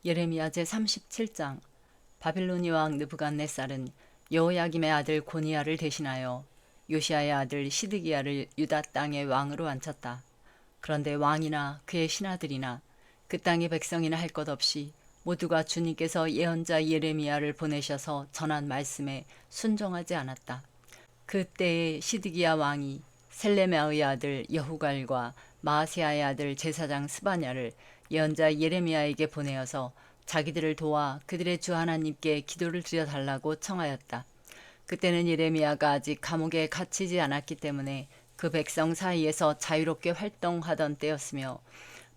예레미야 제37장. 바빌로니 왕 느부갓네살은 여호야김의 아들 고니야를 대신하여 요시야의 아들 시드기야를 유다 땅의 왕으로 앉혔다. 그런데 왕이나 그의 신하들이나 그 땅의 백성이나 할 것 없이 모두가 주님께서 예언자 예레미야를 보내셔서 전한 말씀에 순종하지 않았다. 그때에 시드기야 왕이 셀레메아의 아들 여후갈과 마아세야의 아들 제사장 스바냐를 예언자 예레미야에게 보내어서 자기들을 도와 그들의 주 하나님께 기도를 드려달라고 청하였다. 그때는 예레미야가 아직 감옥에 갇히지 않았기 때문에 그 백성 사이에서 자유롭게 활동하던 때였으며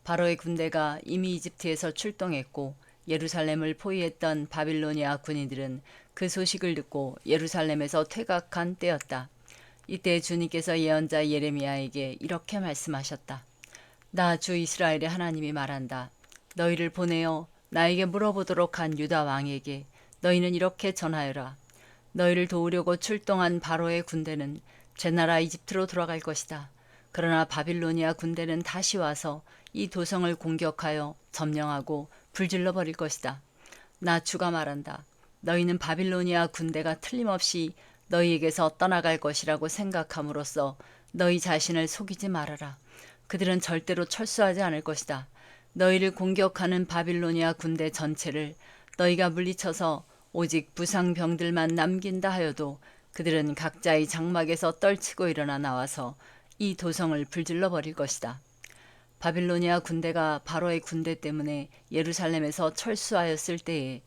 바로의 군대가 이미 이집트에서 출동했고 예루살렘을 포위했던 바빌로니아 군인들은 그 소식을 듣고 예루살렘에서 퇴각한 때였다. 이때 주님께서 예언자 예레미야에게 이렇게 말씀하셨다. 나 주 이스라엘의 하나님이 말한다. 너희를 보내어 나에게 물어보도록 한 유다 왕에게 너희는 이렇게 전하여라. 너희를 도우려고 출동한 바로의 군대는 제 나라 이집트로 돌아갈 것이다. 그러나 바빌로니아 군대는 다시 와서 이 도성을 공격하여 점령하고 불질러 버릴 것이다. 나 주가 말한다. 너희는 바빌로니아 군대가 틀림없이 너희에게서 떠나갈 것이라고 생각함으로써 너희 자신을 속이지 말아라. 그들은 절대로 철수하지 않을 것이다. 너희를 공격하는 바빌로니아 군대 전체를 너희가 물리쳐서 오직 부상병들만 남긴다 하여도 그들은 각자의 장막에서 떨치고 일어나 나와서 이 도성을 불질러 버릴 것이다. 바빌로니아 군대가 바로의 군대 때문에 예루살렘에서 철수하였을 때에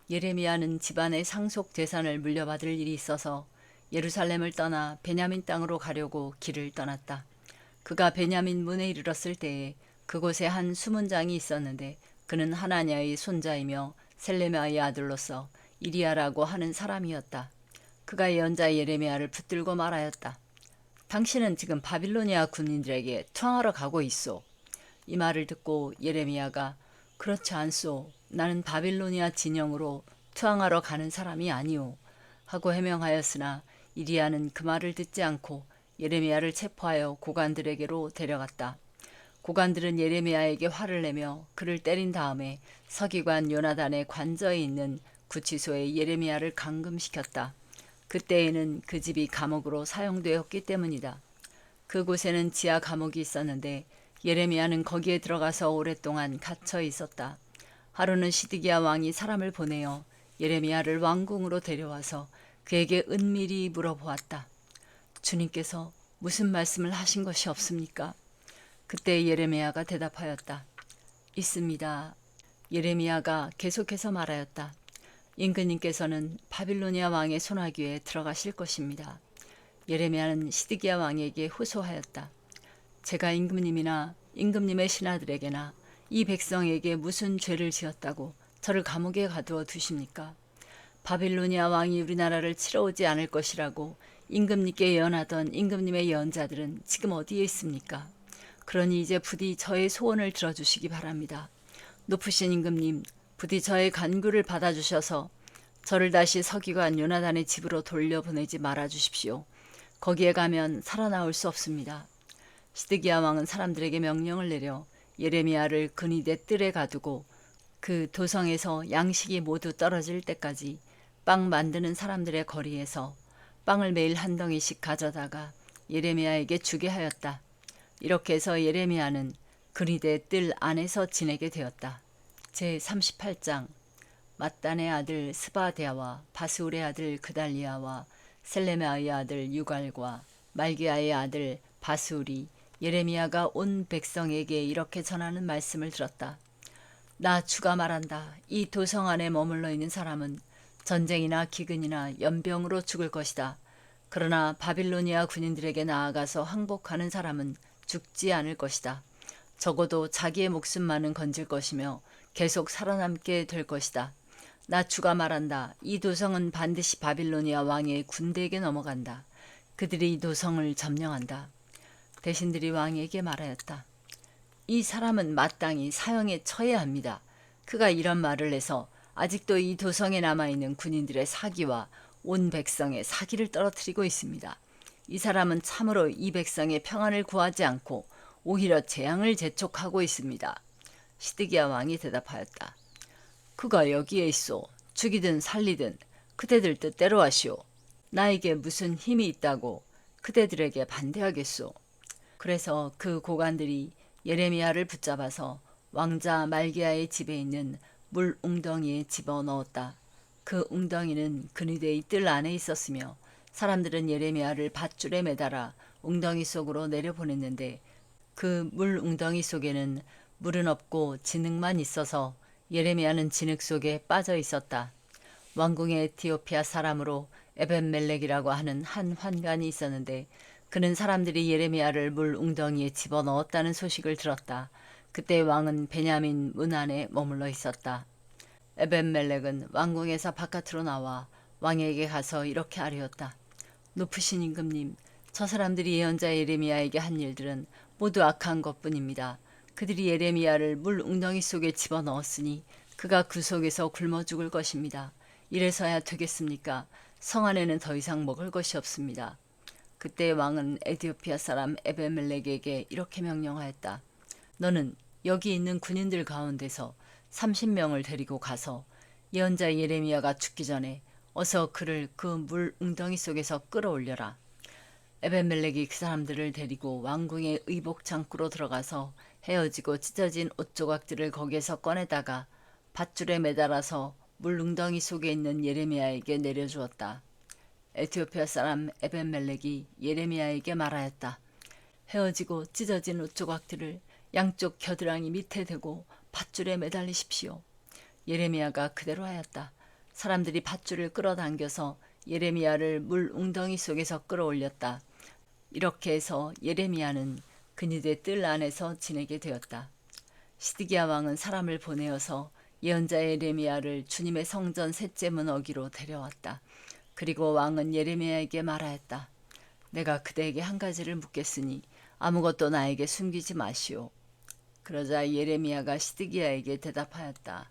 예레미야는 집안의 상속 재산을 물려받을 일이 있어서 예루살렘을 떠나 베냐민 땅으로 가려고 길을 떠났다. 그가 베냐민 문에 이르렀을 때에 그곳에 한 수문장이 있었는데 그는 하나냐의 손자이며 셀레메아의 아들로서 이리야라고 하는 사람이었다. 그가 예언자 예레미야를 붙들고 말하였다. 당신은 지금 바빌로니아 군인들에게 투항하러 가고 있소. 이 말을 듣고 예레미야가 그렇지 않소. 나는 바빌로니아 진영으로 투항하러 가는 사람이 아니오. 하고 해명하였으나 이리야는 그 말을 듣지 않고 예레미야를 체포하여 고관들에게로 데려갔다. 고관들은 예레미야에게 화를 내며 그를 때린 다음에 서기관 요나단의 관저에 있는 구치소에 예레미야를 감금시켰다. 그때에는 그 집이 감옥으로 사용되었기 때문이다. 그곳에는 지하 감옥이 있었는데 예레미야는 거기에 들어가서 오랫동안 갇혀 있었다. 하루는 시드기야 왕이 사람을 보내어 예레미야를 왕궁으로 데려와서 그에게 은밀히 물어보았다. 주님께서 무슨 말씀을 하신 것이 없습니까? 그때 예레미야가 대답하였다. 있습니다. 예레미야가 계속해서 말하였다. 임금님께서는 바빌로니아 왕의 손아귀에 들어가실 것입니다. 예레미야는 시드기야 왕에게 호소하였다. 제가 임금님이나 임금님의 신하들에게나 이 백성에게 무슨 죄를 지었다고 저를 감옥에 가두어 두십니까? 바빌로니아 왕이 우리나라를 치러 오지 않을 것이라고 임금님께 예언하던 임금님의 예언자들은 지금 어디에 있습니까? 그러니 이제 부디 저의 소원을 들어주시기 바랍니다. 높으신 임금님, 부디 저의 간구를 받아주셔서 저를 다시 서기관 요나단의 집으로 돌려보내지 말아주십시오. 거기에 가면 살아나올 수 없습니다. 시드기야 왕은 사람들에게 명령을 내려 예레미야를 근위대 뜰에 가두고 그 도성에서 양식이 모두 떨어질 때까지 빵 만드는 사람들의 거리에서 빵을 매일 한 덩이씩 가져다가 예레미야에게 주게 하였다. 이렇게 해서 예레미야는 근위대 뜰 안에서 지내게 되었다. 제38장. 맏단의 아들 스바데아와 바스울의 아들 그달리아와 셀레메아의 아들 유갈과 말기야의 아들 바스울이 예레미야가 온 백성에게 이렇게 전하는 말씀을 들었다. 나 주가 말한다. 이 도성 안에 머물러 있는 사람은 전쟁이나 기근이나 연병으로 죽을 것이다. 그러나 바빌로니아 군인들에게 나아가서 항복하는 사람은 죽지 않을 것이다. 적어도 자기의 목숨만은 건질 것이며 계속 살아남게 될 것이다. 나 주가 말한다. 이 도성은 반드시 바빌로니아 왕의 군대에게 넘어간다. 그들이 이 도성을 점령한다. 대신들이 왕에게 말하였다. 이 사람은 마땅히 사형에 처해야 합니다. 그가 이런 말을 해서 아직도 이 도성에 남아있는 군인들의 사기와 온 백성의 사기를 떨어뜨리고 있습니다. 이 사람은 참으로 이 백성의 평안을 구하지 않고 오히려 재앙을 재촉하고 있습니다. 시드기야 왕이 대답하였다. 그가 여기에 있어. 죽이든 살리든 그대들 뜻대로 하시오. 나에게 무슨 힘이 있다고 그대들에게 반대하겠소. 그래서 그 고관들이 예레미야를 붙잡아서 왕자 말기야의 집에 있는 물 웅덩이에 집어넣었다. 그 웅덩이는 그니대의 뜰 안에 있었으며 사람들은 예레미야를 밧줄에 매달아 웅덩이 속으로 내려보냈는데 그 물 웅덩이 속에는 물은 없고 진흙만 있어서 예레미야는 진흙 속에 빠져 있었다. 왕궁의 에티오피아 사람으로 에벤멜렉이라고 하는 한 환관이 있었는데 그는 사람들이 예레미야를 물 웅덩이에 집어넣었다는 소식을 들었다. 그때 왕은 베냐민 문 안에 머물러 있었다. 에벤멜렉은 왕궁에서 바깥으로 나와 왕에게 가서 이렇게 아뢰었다. 높으신 임금님, 저 사람들이 예언자 예레미야에게 한 일들은 모두 악한 것뿐입니다. 그들이 예레미야를 물 웅덩이 속에 집어넣었으니 그가 그 속에서 굶어 죽을 것입니다. 이래서야 되겠습니까? 성 안에는 더 이상 먹을 것이 없습니다. 그때 왕은 에티오피아 사람 에베멜렉에게 이렇게 명령하였다. 너는 여기 있는 군인들 가운데서 30명을 데리고 가서 예언자 예레미야가 죽기 전에 어서 그를 그 물 웅덩이 속에서 끌어올려라. 에벤멜렉이 그 사람들을 데리고 왕궁의 의복 창고로 들어가서 헤어지고 찢어진 옷 조각들을 거기에서 꺼내다가 밧줄에 매달아서 물 웅덩이 속에 있는 예레미야에게 내려주었다. 에티오피아 사람 에벤멜렉이 예레미야에게 말하였다. 헤어지고 찢어진 옷 조각들을 양쪽 겨드랑이 밑에 대고 밧줄에 매달리십시오. 예레미야가 그대로 하였다. 사람들이 밧줄을 끌어당겨서 예레미야를 물 웅덩이 속에서 끌어올렸다. 이렇게 해서 예레미야는 그니대 뜰 안에서 지내게 되었다. 시드기야 왕은 사람을 보내어서 예언자 예레미야를 주님의 성전 셋째 문 어기로 데려왔다. 그리고 왕은 예레미야에게 말하였다. 내가 그대에게 한 가지를 묻겠으니 아무것도 나에게 숨기지 마시오. 그러자 예레미야가 시드기야에게 대답하였다.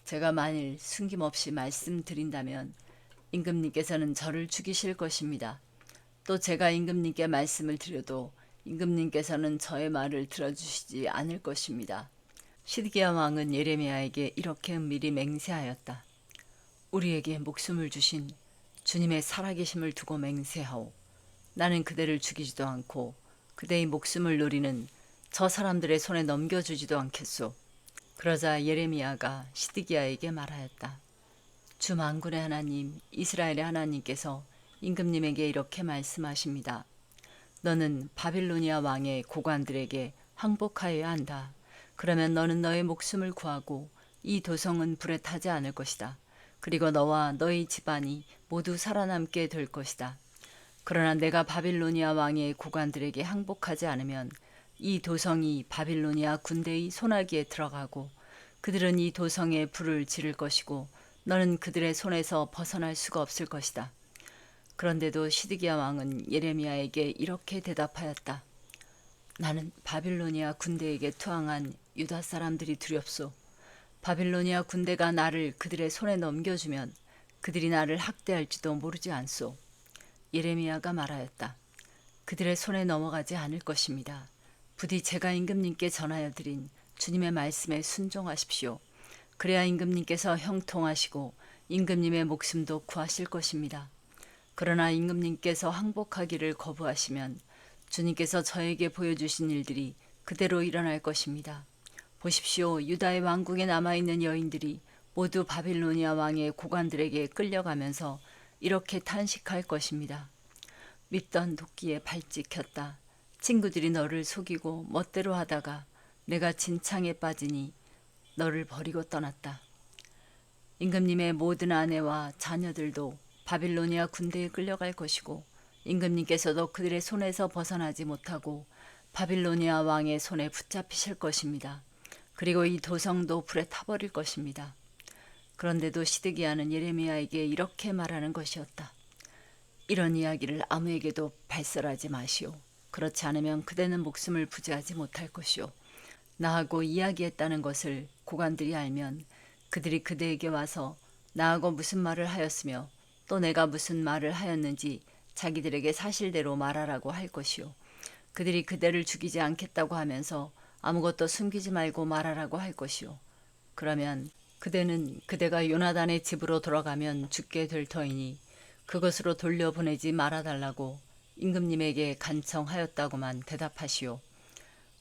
제가 만일 숨김없이 말씀드린다면 임금님께서는 저를 죽이실 것입니다. 또 제가 임금님께 말씀을 드려도 임금님께서는 저의 말을 들어주시지 않을 것입니다. 시드기야 왕은 예레미야에게 이렇게 은밀히 맹세하였다. 우리에게 목숨을 주신 주님의 살아계심을 두고 맹세하오. 나는 그대를 죽이지도 않고 그대의 목숨을 노리는 저 사람들의 손에 넘겨주지도 않겠소. 그러자 예레미야가 시드기야에게 말하였다. 주 만군의 하나님 이스라엘의 하나님께서 임금님에게 이렇게 말씀하십니다. 너는 바빌로니아 왕의 고관들에게 항복하여야 한다. 그러면 너는 너의 목숨을 구하고 이 도성은 불에 타지 않을 것이다. 그리고 너와 너의 집안이 모두 살아남게 될 것이다. 그러나 내가 바빌로니아 왕의 고관들에게 항복하지 않으면 이 도성이 바빌로니아 군대의 손아귀에 들어가고 그들은 이 도성에 불을 지를 것이고 너는 그들의 손에서 벗어날 수가 없을 것이다. 그런데도 시드기야 왕은 예레미야에게 이렇게 대답하였다. 나는 바빌로니아 군대에게 투항한 유다 사람들이 두렵소. 바빌로니아 군대가 나를 그들의 손에 넘겨주면 그들이 나를 학대할지도 모르지 않소. 예레미야가 말하였다. 그들의 손에 넘어가지 않을 것입니다. 부디 제가 임금님께 전하여 드린 주님의 말씀에 순종하십시오. 그래야 임금님께서 형통하시고 임금님의 목숨도 구하실 것입니다. 그러나 임금님께서 항복하기를 거부하시면 주님께서 저에게 보여주신 일들이 그대로 일어날 것입니다. 보십시오. 유다의 왕궁에 남아있는 여인들이 모두 바빌로니아 왕의 고관들에게 끌려가면서 이렇게 탄식할 것입니다. 믿던 도끼에 발 찍혔다. 친구들이 너를 속이고 멋대로 하다가 내가 진창에 빠지니 너를 버리고 떠났다. 임금님의 모든 아내와 자녀들도 바빌로니아 군대에 끌려갈 것이고 임금님께서도 그들의 손에서 벗어나지 못하고 바빌로니아 왕의 손에 붙잡히실 것입니다. 그리고 이 도성도 불에 타버릴 것입니다. 그런데도 시드기야는 예레미야에게 이렇게 말하는 것이었다. 이런 이야기를 아무에게도 발설하지 마시오. 그렇지 않으면 그대는 목숨을 부지하지 못할 것이오. 나하고 이야기했다는 것을 고관들이 알면 그들이 그대에게 와서 나하고 무슨 말을 하였으며 또 내가 무슨 말을 하였는지 자기들에게 사실대로 말하라고 할 것이오. 그들이 그대를 죽이지 않겠다고 하면서 아무것도 숨기지 말고 말하라고 할 것이오. 그러면 그대는 그대가 요나단의 집으로 돌아가면 죽게 될 터이니 그것으로 돌려보내지 말아달라고 임금님에게 간청하였다고만 대답하시오.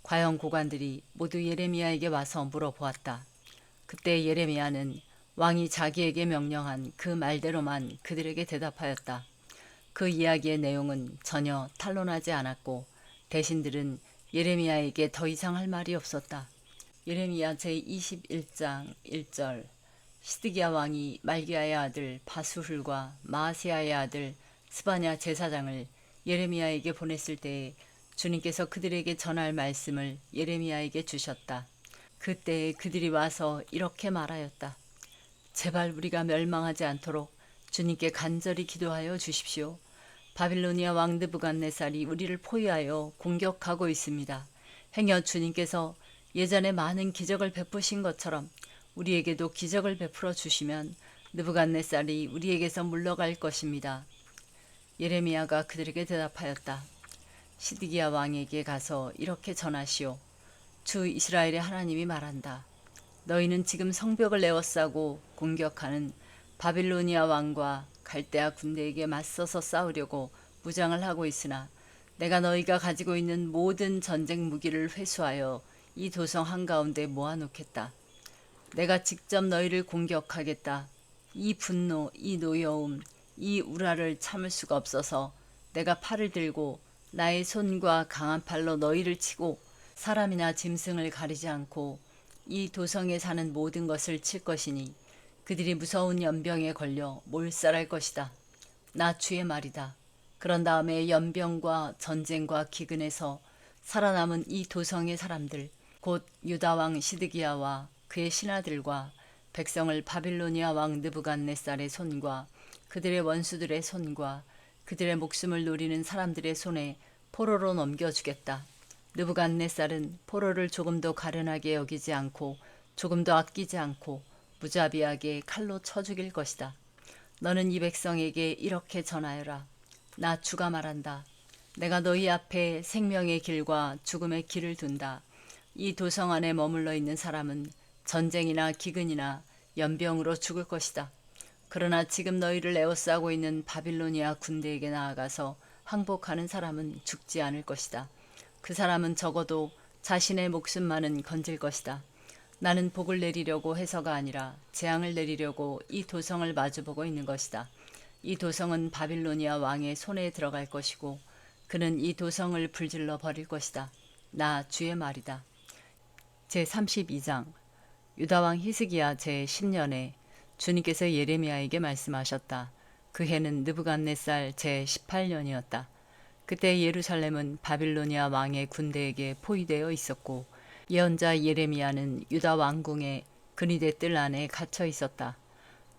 과연 고관들이 모두 예레미야에게 와서 물어보았다. 그때 예레미야는 왕이 자기에게 명령한 그 말대로만 그들에게 대답하였다. 그 이야기의 내용은 전혀 탄로나지 않았고 대신들은 예레미야에게 더 이상 할 말이 없었다. 예레미야 제21장 1절. 시드기야 왕이 말기야의 아들 바수훌과 마아세야의 아들 스바냐 제사장을 예레미야에게 보냈을 때에 주님께서 그들에게 전할 말씀을 예레미야에게 주셨다. 그때에 그들이 와서 이렇게 말하였다. 제발 우리가 멸망하지 않도록 주님께 간절히 기도하여 주십시오. 바빌로니아 왕 느부갓네살이 우리를 포위하여 공격하고 있습니다. 행여 주님께서 예전에 많은 기적을 베푸신 것처럼 우리에게도 기적을 베풀어 주시면 느부갓네살이 우리에게서 물러갈 것입니다. 예레미야가 그들에게 대답하였다. 시드기야 왕에게 가서 이렇게 전하시오. 주 이스라엘의 하나님이 말한다. 너희는 지금 성벽을 에워싸고 공격하는 바빌로니아 왕과 갈대아 군대에게 맞서서 싸우려고 무장을 하고 있으나 내가 너희가 가지고 있는 모든 전쟁 무기를 회수하여 이 도성 한가운데 모아놓겠다. 내가 직접 너희를 공격하겠다. 이 분노, 이 노여움, 이 우라를 참을 수가 없어서 내가 팔을 들고 나의 손과 강한 팔로 너희를 치고 사람이나 짐승을 가리지 않고 이 도성에 사는 모든 것을 칠 것이니 그들이 무서운 연병에 걸려 몰살할 것이다. 나 주의 말이다. 그런 다음에 연병과 전쟁과 기근에서 살아남은 이 도성의 사람들 곧 유다왕 시드기야와 그의 신하들과 백성을 바빌로니아 왕 느부갓네살의 손과 그들의 원수들의 손과 그들의 목숨을 노리는 사람들의 손에 포로로 넘겨주겠다. 느부갓네살은 포로를 조금도 가련하게 여기지 않고 조금도 아끼지 않고 무자비하게 칼로 쳐 죽일 것이다. 너는 이 백성에게 이렇게 전하여라. 나 주가 말한다. 내가 너희 앞에 생명의 길과 죽음의 길을 둔다. 이 도성 안에 머물러 있는 사람은 전쟁이나 기근이나 연병으로 죽을 것이다. 그러나 지금 너희를 에워싸고 있는 바빌로니아 군대에게 나아가서 항복하는 사람은 죽지 않을 것이다. 그 사람은 적어도 자신의 목숨만은 건질 것이다. 나는 복을 내리려고 해서가 아니라 재앙을 내리려고 이 도성을 마주보고 있는 것이다. 이 도성은 바빌로니아 왕의 손에 들어갈 것이고 그는 이 도성을 불질러 버릴 것이다. 나 주의 말이다. 제32장. 유다왕 히스기야 제10년에 주님께서 예레미야에게 말씀하셨다. 그 해는 느부갓네살 제18년이었다. 그때 예루살렘은 바빌로니아 왕의 군대에게 포위되어 있었고 예언자 예레미야는 유다 왕궁의 근위대 뜰 안에 갇혀 있었다.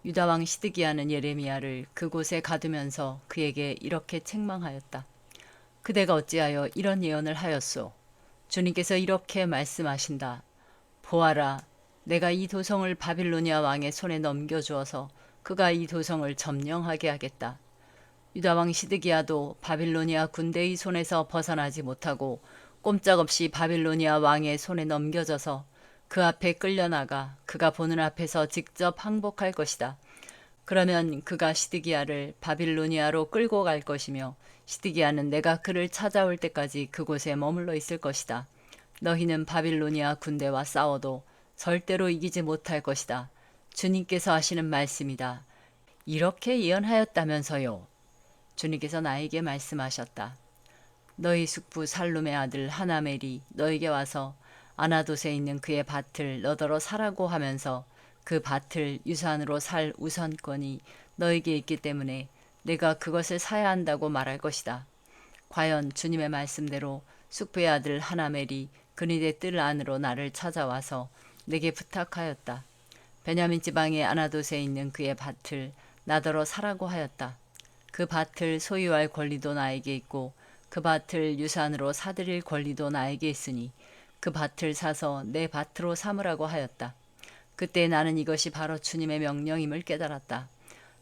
유다 왕 시드기야는 예레미야를 그곳에 가두면서 그에게 이렇게 책망하였다. 그대가 어찌하여 이런 예언을 하였소? 주님께서 이렇게 말씀하신다. 보아라, 내가 이 도성을 바빌로니아 왕의 손에 넘겨주어서 그가 이 도성을 점령하게 하겠다. 유다 왕 시드기야도 바빌로니아 군대의 손에서 벗어나지 못하고 꼼짝없이 바빌로니아 왕의 손에 넘겨져서 그 앞에 끌려나가 그가 보는 앞에서 직접 항복할 것이다. 그러면 그가 시드기야를 바빌로니아로 끌고 갈 것이며 시드기야는 내가 그를 찾아올 때까지 그곳에 머물러 있을 것이다. 너희는 바빌로니아 군대와 싸워도 절대로 이기지 못할 것이다. 주님께서 하시는 말씀이다. 이렇게 예언하였다면서요. 주님께서 나에게 말씀하셨다. 너희 숙부 살룸의 아들 하나멜이 너에게 와서 아나돗에 있는 그의 밭을 너더러 사라고 하면서 그 밭을 유산으로 살 우선권이 너에게 있기 때문에 내가 그것을 사야 한다고 말할 것이다. 과연 주님의 말씀대로 숙부의 아들 하나멜이 근위대 뜰 안으로 나를 찾아와서 내게 부탁하였다. 베냐민 지방의 아나돗에 있는 그의 밭을 나더러 사라고 하였다. 그 밭을 소유할 권리도 나에게 있고 그 밭을 유산으로 사들일 권리도 나에게 있으니 그 밭을 사서 내 밭으로 삼으라고 하였다. 그때 나는 이것이 바로 주님의 명령임을 깨달았다.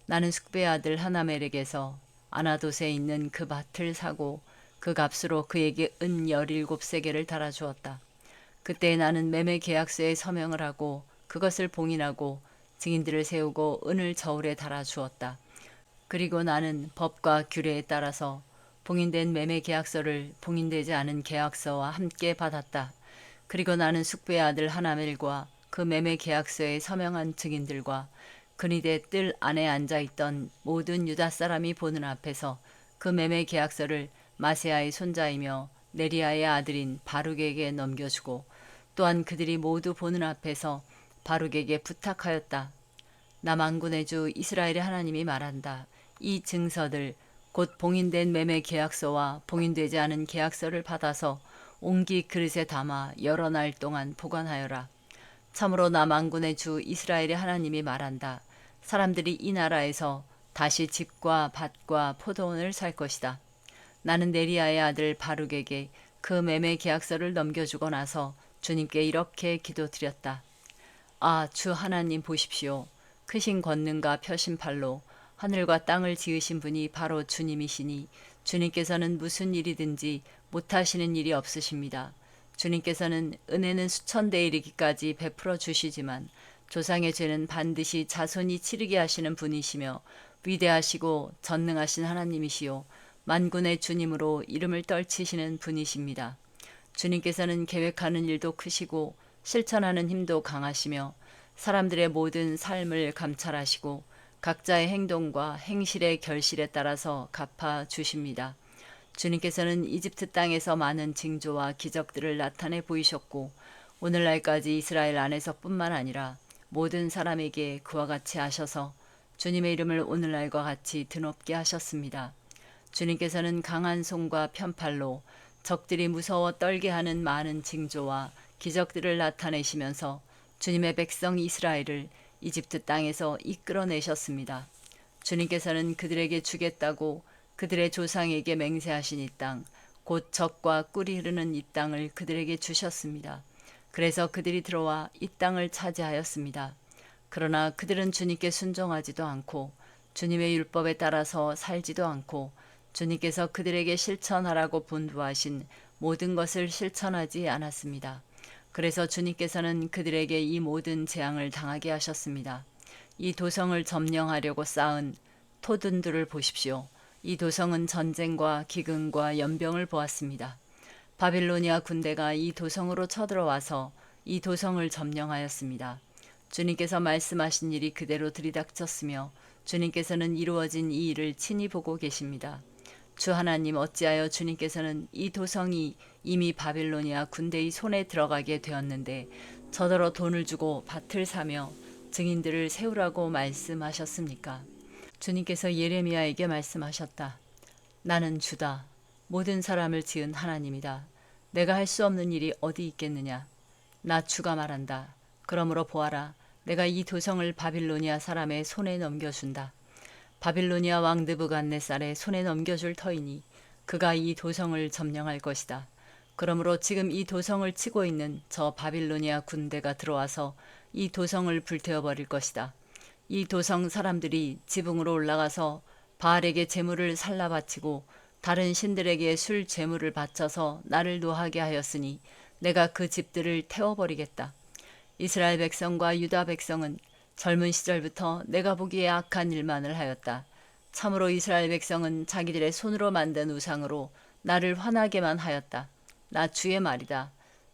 나는 숙베의 아들 하나멜에게서 아나돗에 있는 그 밭을 사고 그 값으로 그에게 은 17세겔을 달아주었다. 그때 나는 매매 계약서에 서명을 하고 그것을 봉인하고 증인들을 세우고 은을 저울에 달아 주었다. 그리고 나는 법과 규례에 따라서 봉인된 매매 계약서를 봉인되지 않은 계약서와 함께 받았다. 그리고 나는 숙부의 아들 하나멜과 그 매매 계약서에 서명한 증인들과 근위대 뜰 안에 앉아있던 모든 유다 사람이 보는 앞에서 그 매매 계약서를 마세아의 손자이며 네리아의 아들인 바룩에게 넘겨주고 또한 그들이 모두 보는 앞에서 바룩에게 부탁하였다. 나 만군의 주 이스라엘의 하나님이 말한다. 이 증서들 곧 봉인된 매매 계약서와 봉인되지 않은 계약서를 받아서 옹기 그릇에 담아 여러 날 동안 보관하여라. 참으로 나 만군의 주 이스라엘의 하나님이 말한다. 사람들이 이 나라에서 다시 집과 밭과 포도원을 살 것이다. 나는 네리아의 아들 바룩에게 그 매매 계약서를 넘겨주고 나서 주님께 이렇게 기도드렸다. 아, 주 하나님 보십시오. 크신 권능과 펴신 팔로 하늘과 땅을 지으신 분이 바로 주님이시니 주님께서는 무슨 일이든지 못하시는 일이 없으십니다. 주님께서는 은혜는 수천대에 이르기까지 베풀어 주시지만 조상의 죄는 반드시 자손이 치르게 하시는 분이시며 위대하시고 전능하신 하나님이시요 만군의 주님으로 이름을 떨치시는 분이십니다. 주님께서는 계획하는 일도 크시고 실천하는 힘도 강하시며 사람들의 모든 삶을 감찰하시고 각자의 행동과 행실의 결실에 따라서 갚아 주십니다. 주님께서는 이집트 땅에서 많은 징조와 기적들을 나타내 보이셨고 오늘날까지 이스라엘 안에서뿐만 아니라 모든 사람에게 그와 같이 하셔서 주님의 이름을 오늘날과 같이 드높게 하셨습니다. 주님께서는 강한 손과 편팔로 적들이 무서워 떨게 하는 많은 징조와 기적들을 나타내시면서 주님의 백성 이스라엘을 이집트 땅에서 이끌어내셨습니다. 주님께서는 그들에게 주겠다고 그들의 조상에게 맹세하신 이 땅, 곧 젖과 꿀이 흐르는 이 땅을 그들에게 주셨습니다. 그래서 그들이 들어와 이 땅을 차지하였습니다. 그러나 그들은 주님께 순종하지도 않고 주님의 율법에 따라서 살지도 않고 주님께서 그들에게 실천하라고 분부하신 모든 것을 실천하지 않았습니다. 그래서 주님께서는 그들에게 이 모든 재앙을 당하게 하셨습니다. 이 도성을 점령하려고 쌓은 토둔들을 보십시오. 이 도성은 전쟁과 기근과 연병을 보았습니다. 바빌로니아 군대가 이 도성으로 쳐들어와서 이 도성을 점령하였습니다. 주님께서 말씀하신 일이 그대로 들이닥쳤으며 주님께서는 이루어진 이 일을 친히 보고 계십니다. 주 하나님 어찌하여 주님께서는 이 도성이 이미 바빌로니아 군대의 손에 들어가게 되었는데 저더러 돈을 주고 밭을 사며 증인들을 세우라고 말씀하셨습니까? 주님께서 예레미야에게 말씀하셨다. 나는 주다. 모든 사람을 지은 하나님이다. 내가 할 수 없는 일이 어디 있겠느냐. 나 주가 말한다. 그러므로 보아라. 내가 이 도성을 바빌로니아 사람의 손에 넘겨준다. 바빌로니아 왕 느부갓네살의 손에 넘겨줄 터이니 그가 이 도성을 점령할 것이다. 그러므로 지금 이 도성을 치고 있는 저 바빌로니아 군대가 들어와서 이 도성을 불태워버릴 것이다. 이 도성 사람들이 지붕으로 올라가서 바알에게 제물을 살라 바치고 다른 신들에게 술 제물을 바쳐서 나를 노하게 하였으니 내가 그 집들을 태워버리겠다. 이스라엘 백성과 유다 백성은 젊은 시절부터 내가 보기에 악한 일만을 하였다. 참으로 이스라엘 백성은 자기들의 손으로 만든 우상으로 나를 화나게만 하였다. 나 주의 말이다.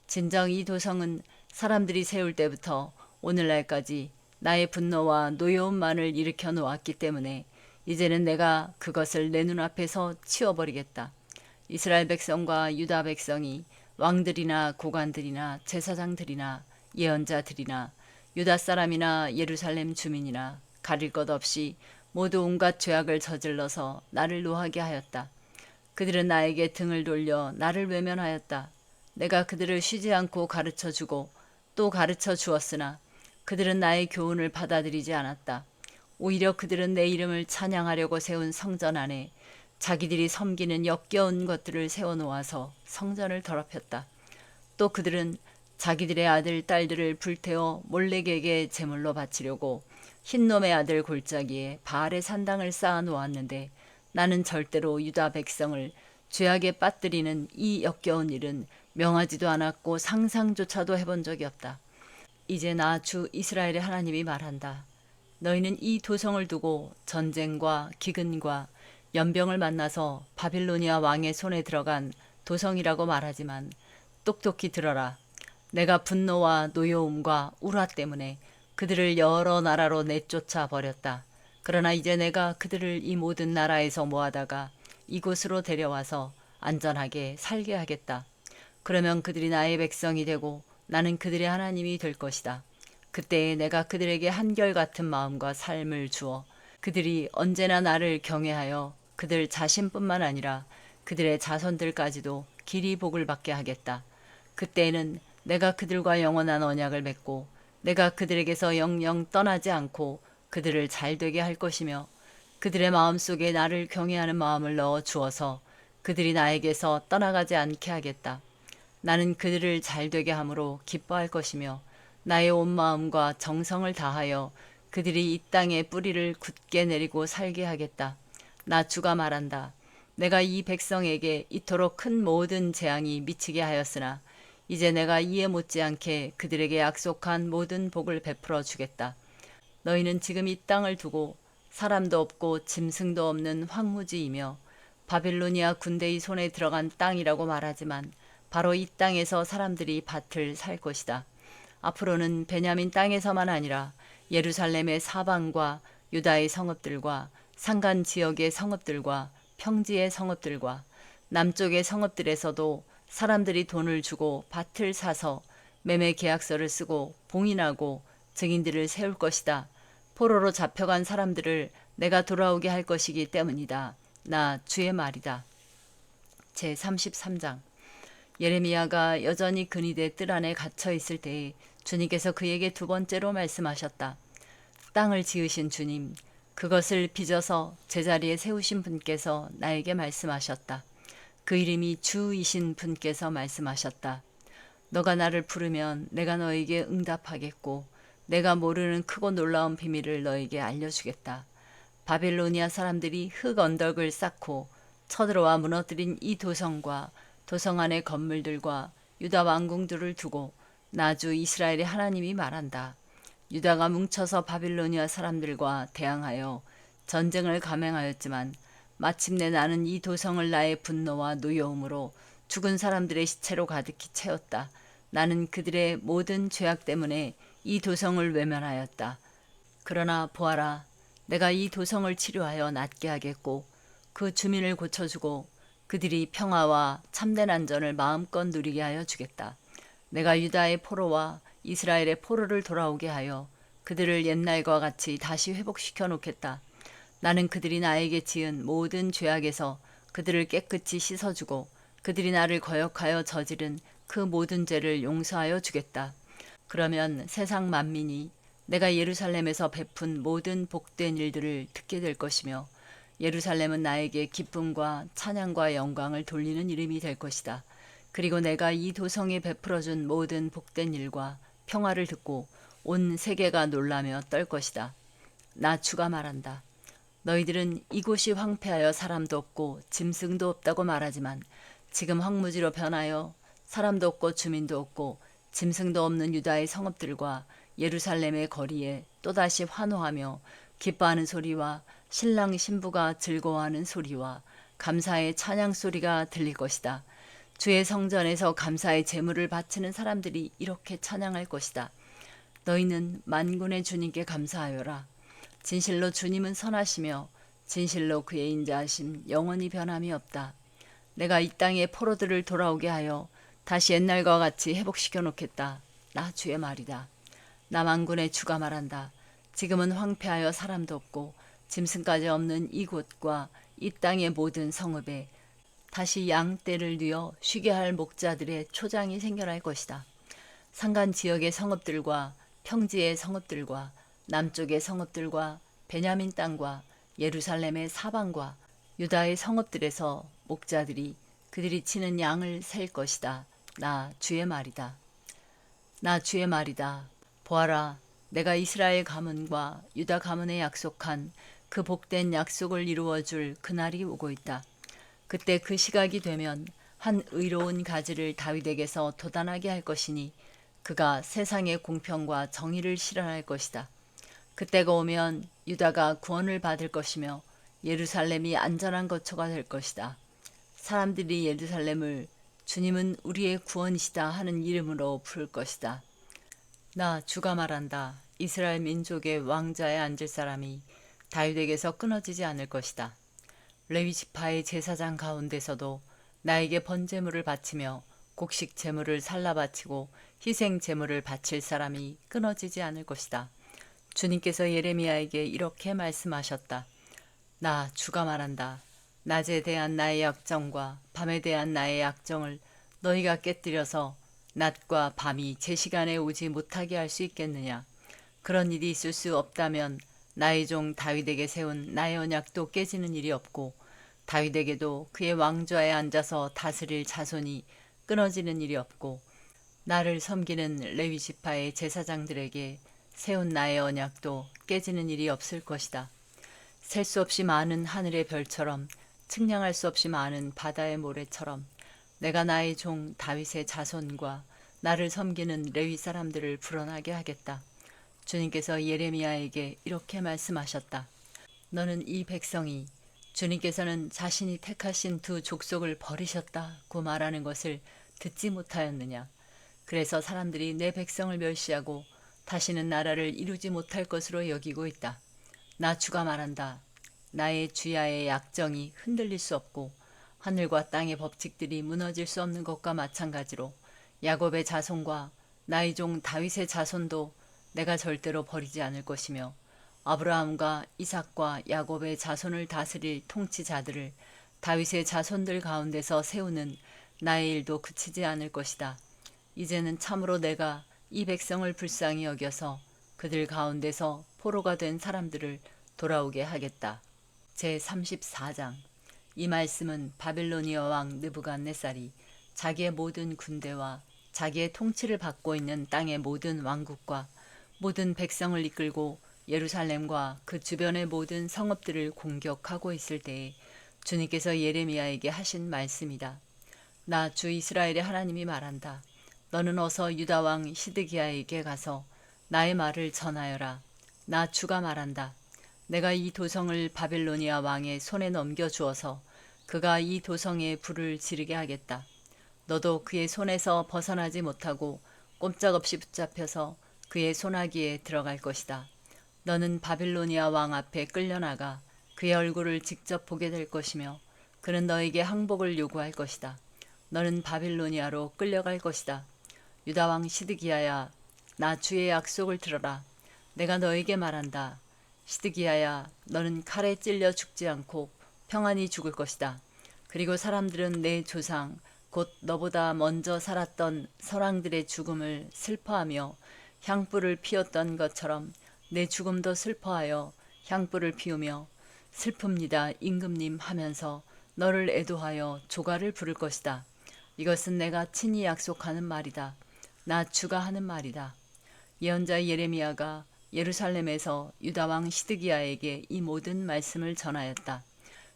진정 이 도성은 사람들이 세울 때부터 오늘날까지 나의 분노와 노여움만을 일으켜 놓았기 때문에 이제는 내가 그것을 내 눈앞에서 치워버리겠다. 이스라엘 백성과 유다 백성이 왕들이나 고관들이나 제사장들이나 예언자들이나 유다 사람이나 예루살렘 주민이나 가릴 것 없이 모두 온갖 죄악을 저질러서 나를 노하게 하였다. 그들은 나에게 등을 돌려 나를 외면하였다. 내가 그들을 쉬지 않고 가르쳐주고 또 가르쳐 주었으나 그들은 나의 교훈을 받아들이지 않았다. 오히려 그들은 내 이름을 찬양하려고 세운 성전 안에 자기들이 섬기는 역겨운 것들을 세워놓아서 성전을 더럽혔다. 또 그들은 자기들의 아들, 딸들을 불태워 몰렉에게 제물로 바치려고 흰놈의 아들 골짜기에 바알의 산당을 쌓아 놓았는데 나는 절대로 유다 백성을 죄악에 빠뜨리는 이 역겨운 일은 명하지도 않았고 상상조차도 해본 적이 없다. 이제 나 주 이스라엘의 하나님이 말한다. 너희는 이 도성을 두고 전쟁과 기근과 연병을 만나서 바빌로니아 왕의 손에 들어간 도성이라고 말하지만 똑똑히 들어라. 내가 분노와 노여움과 울화 때문에 그들을 여러 나라로 내쫓아 버렸다. 그러나 이제 내가 그들을 이 모든 나라에서 모아다가 이곳으로 데려와서 안전하게 살게 하겠다. 그러면 그들이 나의 백성이 되고 나는 그들의 하나님이 될 것이다. 그때에 내가 그들에게 한결같은 마음과 삶을 주어 그들이 언제나 나를 경외하여 그들 자신뿐만 아니라 그들의 자손들까지도 길이 복을 받게 하겠다. 그때에는 내가 그들과 영원한 언약을 맺고 내가 그들에게서 영영 떠나지 않고 그들을 잘되게 할 것이며 그들의 마음속에 나를 경외하는 마음을 넣어 주어서 그들이 나에게서 떠나가지 않게 하겠다. 나는 그들을 잘되게 함으로 기뻐할 것이며 나의 온 마음과 정성을 다하여 그들이 이 땅에 뿌리를 굳게 내리고 살게 하겠다. 나 주가 말한다. 내가 이 백성에게 이토록 큰 모든 재앙이 미치게 하였으나 이제 내가 이에 못지않게 그들에게 약속한 모든 복을 베풀어 주겠다. 너희는 지금 이 땅을 두고 사람도 없고 짐승도 없는 황무지이며 바빌로니아 군대의 손에 들어간 땅이라고 말하지만 바로 이 땅에서 사람들이 밭을 살 것이다. 앞으로는 베냐민 땅에서만 아니라 예루살렘의 사방과 유다의 성읍들과 산간 지역의 성읍들과 평지의 성읍들과 남쪽의 성읍들에서도 사람들이 돈을 주고 밭을 사서 매매 계약서를 쓰고 봉인하고 증인들을 세울 것이다. 포로로 잡혀간 사람들을 내가 돌아오게 할 것이기 때문이다. 나 주의 말이다. 제33장. 예레미야가 여전히 근위대 뜰 안에 갇혀 있을 때에 주님께서 그에게 두 번째로 말씀하셨다. 땅을 지으신 주님, 그것을 빚어서 제자리에 세우신 분께서 나에게 말씀하셨다. 그 이름이 주이신 분께서 말씀하셨다. 너가 나를 부르면 내가 너에게 응답하겠고 내가 모르는 크고 놀라운 비밀을 너에게 알려주겠다. 바빌로니아 사람들이 흙 언덕을 쌓고 쳐들어와 무너뜨린 이 도성과 도성 안의 건물들과 유다 왕궁들을 두고 나주 이스라엘의 하나님이 말한다. 유다가 뭉쳐서 바빌로니아 사람들과 대항하여 전쟁을 감행하였지만 마침내 나는 이 도성을 나의 분노와 노여움으로 죽은 사람들의 시체로 가득히 채웠다. 나는 그들의 모든 죄악 때문에 이 도성을 외면하였다. 그러나 보아라, 내가 이 도성을 치료하여 낫게 하겠고 그 주민을 고쳐주고 그들이 평화와 참된 안전을 마음껏 누리게 하여 주겠다. 내가 유다의 포로와 이스라엘의 포로를 돌아오게 하여 그들을 옛날과 같이 다시 회복시켜 놓겠다. 나는 그들이 나에게 지은 모든 죄악에서 그들을 깨끗이 씻어주고 그들이 나를 거역하여 저지른 그 모든 죄를 용서하여 주겠다. 그러면 세상 만민이 내가 예루살렘에서 베푼 모든 복된 일들을 듣게 될 것이며 예루살렘은 나에게 기쁨과 찬양과 영광을 돌리는 이름이 될 것이다. 그리고 내가 이 도성에 베풀어준 모든 복된 일과 평화를 듣고 온 세계가 놀라며 떨 것이다. 나 주가 말한다. 너희들은 이곳이 황폐하여 사람도 없고 짐승도 없다고 말하지만 지금 황무지로 변하여 사람도 없고 주민도 없고 짐승도 없는 유다의 성읍들과 예루살렘의 거리에 또다시 환호하며 기뻐하는 소리와 신랑 신부가 즐거워하는 소리와 감사의 찬양 소리가 들릴 것이다. 주의 성전에서 감사의 제물을 바치는 사람들이 이렇게 찬양할 것이다. 너희는 만군의 주님께 감사하여라. 진실로 주님은 선하시며 진실로 그의 인자하심 영원히 변함이 없다. 내가 이 땅에 포로들을 돌아오게 하여 다시 옛날과 같이 회복시켜 놓겠다. 나 주의 말이다. 나 만군의 주가 말한다. 지금은 황폐하여 사람도 없고 짐승까지 없는 이곳과 이 땅의 모든 성읍에 다시 양떼를 뉘어 쉬게 할 목자들의 초장이 생겨날 것이다. 산간 지역의 성읍들과 평지의 성읍들과 남쪽의 성읍들과 베냐민 땅과 예루살렘의 사방과 유다의 성읍들에서 목자들이 그들이 치는 양을 셀 것이다. 나 주의 말이다. 나 주의 말이다. 보아라, 내가 이스라엘 가문과 유다 가문에 약속한 그 복된 약속을 이루어줄 그날이 오고 있다. 그때 그 시각이 되면 한 의로운 가지를 다윗에게서 돋아나게 할 것이니 그가 세상의 공평과 정의를 실현할 것이다. 그때가 오면 유다가 구원을 받을 것이며 예루살렘이 안전한 거처가 될 것이다. 사람들이 예루살렘을 주님은 우리의 구원이시다 하는 이름으로 부를 것이다. 나 주가 말한다. 이스라엘 민족의 왕좌에 앉을 사람이 다윗에게서 끊어지지 않을 것이다. 레위 지파의 제사장 가운데서도 나에게 번제물을 바치며 곡식 제물을 살라 바치고 희생 제물을 바칠 사람이 끊어지지 않을 것이다. 주님께서 예레미야에게 이렇게 말씀하셨다. 나 주가 말한다. 낮에 대한 나의 약정과 밤에 대한 나의 약정을 너희가 깨뜨려서 낮과 밤이 제 시간에 오지 못하게 할 수 있겠느냐. 그런 일이 있을 수 없다면 나의 종 다윗에게 세운 나의 언약도 깨지는 일이 없고 다윗에게도 그의 왕좌에 앉아서 다스릴 자손이 끊어지는 일이 없고 나를 섬기는 레위 지파의 제사장들에게 세운 나의 언약도 깨지는 일이 없을 것이다. 셀 수 없이 많은 하늘의 별처럼 측량할 수 없이 많은 바다의 모래처럼 내가 나의 종 다윗의 자손과 나를 섬기는 레위 사람들을 불어나게 하겠다. 주님께서 예레미야에게 이렇게 말씀하셨다. 너는 이 백성이 주님께서는 자신이 택하신 두 족속을 버리셨다고 말하는 것을 듣지 못하였느냐. 그래서 사람들이 내 백성을 멸시하고 다시는 나라를 이루지 못할 것으로 여기고 있다. 나 주가 말한다. 나의 주야의 약정이 흔들릴 수 없고 하늘과 땅의 법칙들이 무너질 수 없는 것과 마찬가지로 야곱의 자손과 나의 종 다윗의 자손도 내가 절대로 버리지 않을 것이며 아브라함과 이삭과 야곱의 자손을 다스릴 통치자들을 다윗의 자손들 가운데서 세우는 나의 일도 그치지 않을 것이다. 이제는 참으로 내가 이 백성을 불쌍히 여겨서 그들 가운데서 포로가 된 사람들을 돌아오게 하겠다. 제34장. 이 말씀은 바빌로니아 왕 느부갓네살이 자기의 모든 군대와 자기의 통치를 받고 있는 땅의 모든 왕국과 모든 백성을 이끌고 예루살렘과 그 주변의 모든 성읍들을 공격하고 있을 때에 주님께서 예레미야에게 하신 말씀이다. 나 주 이스라엘의 하나님이 말한다. 너는 어서 유다 왕 시드기야에게 가서 나의 말을 전하여라. 나 주가 말한다. 내가 이 도성을 바빌로니아 왕의 손에 넘겨주어서 그가 이 도성에 불을 지르게 하겠다. 너도 그의 손에서 벗어나지 못하고 꼼짝없이 붙잡혀서 그의 손아귀에 들어갈 것이다. 너는 바빌로니아 왕 앞에 끌려나가 그의 얼굴을 직접 보게 될 것이며 그는 너에게 항복을 요구할 것이다. 너는 바빌로니아로 끌려갈 것이다. 유다 왕 시드기야야, 나 주의 약속을 들어라. 내가 너에게 말한다. 시드기야야, 너는 칼에 찔려 죽지 않고 평안히 죽을 것이다. 그리고 사람들은 내 조상, 곧 너보다 먼저 살았던 선왕들의 죽음을 슬퍼하며 향불을 피웠던 것처럼 내 죽음도 슬퍼하여 향불을 피우며 슬픕니다 임금님 하면서 너를 애도하여 조가를 부를 것이다. 이것은 내가 친히 약속하는 말이다. 나 주가 하는 말이다. 예언자 예레미야가 예루살렘에서 유다 왕 시드기야에게 이 모든 말씀을 전하였다.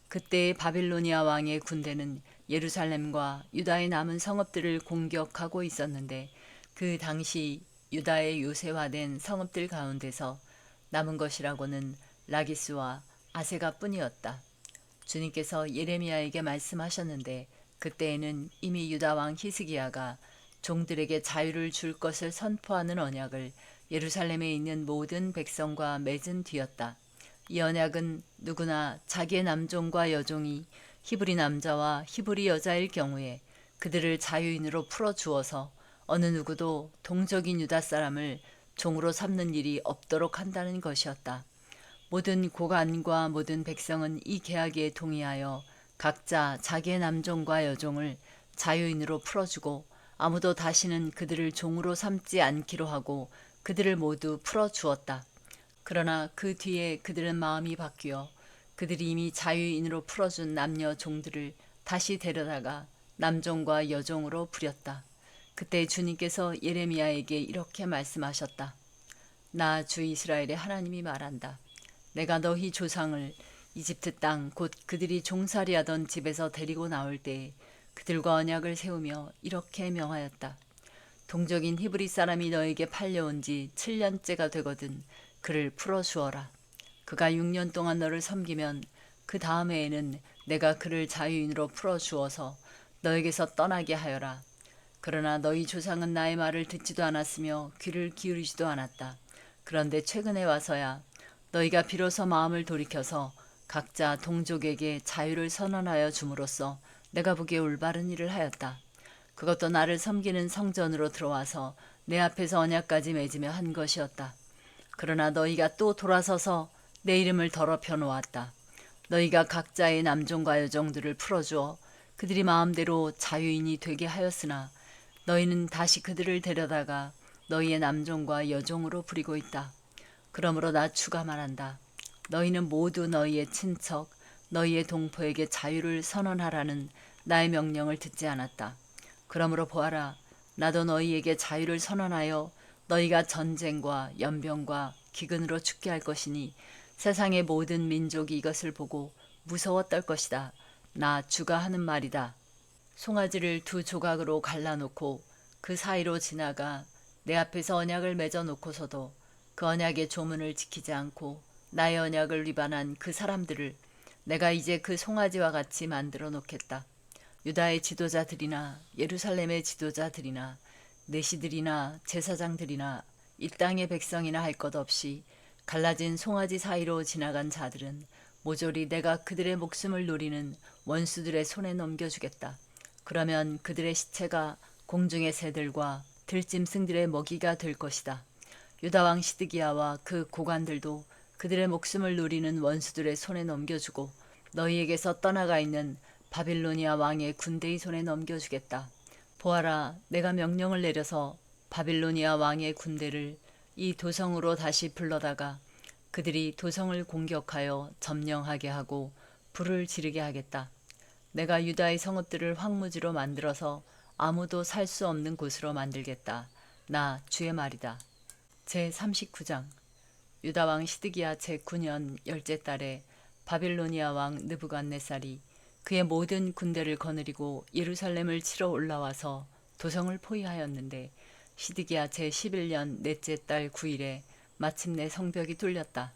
그때의 바빌로니아 왕의 군대는 예루살렘과 유다의 남은 성읍들을 공격하고 있었는데 그 당시 유다의 요새화된 성읍들 가운데서 남은 것이라고는 라기스와 아세가 뿐이었다. 주님께서 예레미야에게 말씀하셨는데 그때에는 이미 유다 왕 히스기야가 종들에게 자유를 줄 것을 선포하는 언약을 예루살렘에 있는 모든 백성과 맺은 뒤였다. 이 언약은 누구나 자기의 남종과 여종이 히브리 남자와 히브리 여자일 경우에 그들을 자유인으로 풀어주어서 어느 누구도 동적인 유다 사람을 종으로 삼는 일이 없도록 한다는 것이었다. 모든 고관과 모든 백성은 이 계약에 동의하여 각자 자기의 남종과 여종을 자유인으로 풀어주고 아무도 다시는 그들을 종으로 삼지 않기로 하고 그들을 모두 풀어주었다. 그러나 그 뒤에 그들은 마음이 바뀌어 그들이 이미 자유인으로 풀어준 남녀 종들을 다시 데려다가 남종과 여종으로 부렸다. 그때 주님께서 예레미야에게 이렇게 말씀하셨다. 나 주 이스라엘의 하나님이 말한다. 내가 너희 조상을 이집트 땅 곧 그들이 종살이하던 집에서 데리고 나올 때에 그들과 언약을 세우며 이렇게 명하였다. 동족인 히브리 사람이 너에게 팔려온 지 7년째가 되거든 그를 풀어주어라. 그가 6년 동안 너를 섬기면 그 다음 해에는 내가 그를 자유인으로 풀어주어서 너에게서 떠나게 하여라. 그러나 너희 조상은 나의 말을 듣지도 않았으며 귀를 기울이지도 않았다. 그런데 최근에 와서야 너희가 비로소 마음을 돌이켜서 각자 동족에게 자유를 선언하여 줌으로써 내가 보기에 올바른 일을 하였다. 그것도 나를 섬기는 성전으로 들어와서 내 앞에서 언약까지 맺으며 한 것이었다. 그러나 너희가 또 돌아서서 내 이름을 더럽혀 놓았다. 너희가 각자의 남종과 여종들을 풀어주어 그들이 마음대로 자유인이 되게 하였으나 너희는 다시 그들을 데려다가 너희의 남종과 여종으로 부리고 있다. 그러므로 나 주가 말한다. 너희는 모두 너희의 친척, 너희의 동포에게 자유를 선언하라는 나의 명령을 듣지 않았다. 그러므로 보아라, 나도 너희에게 자유를 선언하여 너희가 전쟁과 연병과 기근으로 죽게 할 것이니 세상의 모든 민족이 이것을 보고 무서워 떨 것이다. 나 주가 하는 말이다. 송아지를 두 조각으로 갈라놓고 그 사이로 지나가 내 앞에서 언약을 맺어 놓고서도 그 언약의 조문을 지키지 않고 나의 언약을 위반한 그 사람들을 내가 이제 그 송아지와 같이 만들어 놓겠다. 유다의 지도자들이나 예루살렘의 지도자들이나 내시들이나 제사장들이나 이 땅의 백성이나 할 것 없이 갈라진 송아지 사이로 지나간 자들은 모조리 내가 그들의 목숨을 노리는 원수들의 손에 넘겨주겠다. 그러면 그들의 시체가 공중의 새들과 들짐승들의 먹이가 될 것이다. 유다왕 시드기야와 그 고관들도 그들의 목숨을 노리는 원수들의 손에 넘겨주고 너희에게서 떠나가 있는 바빌로니아 왕의 군대의 손에 넘겨주겠다. 보아라, 내가 명령을 내려서 바빌로니아 왕의 군대를 이 도성으로 다시 불러다가 그들이 도성을 공격하여 점령하게 하고 불을 지르게 하겠다. 내가 유다의 성읍들을 황무지로 만들어서 아무도 살 수 없는 곳으로 만들겠다. 나 주의 말이다. 제39장 유다 왕 시드기야 제9년 열째 달에 바빌로니아 왕 느부갓네살이 그의 모든 군대를 거느리고 예루살렘을 치러 올라와서 도성을 포위하였는데 시드기야 제11년 넷째 달 9일에 마침내 성벽이 뚫렸다.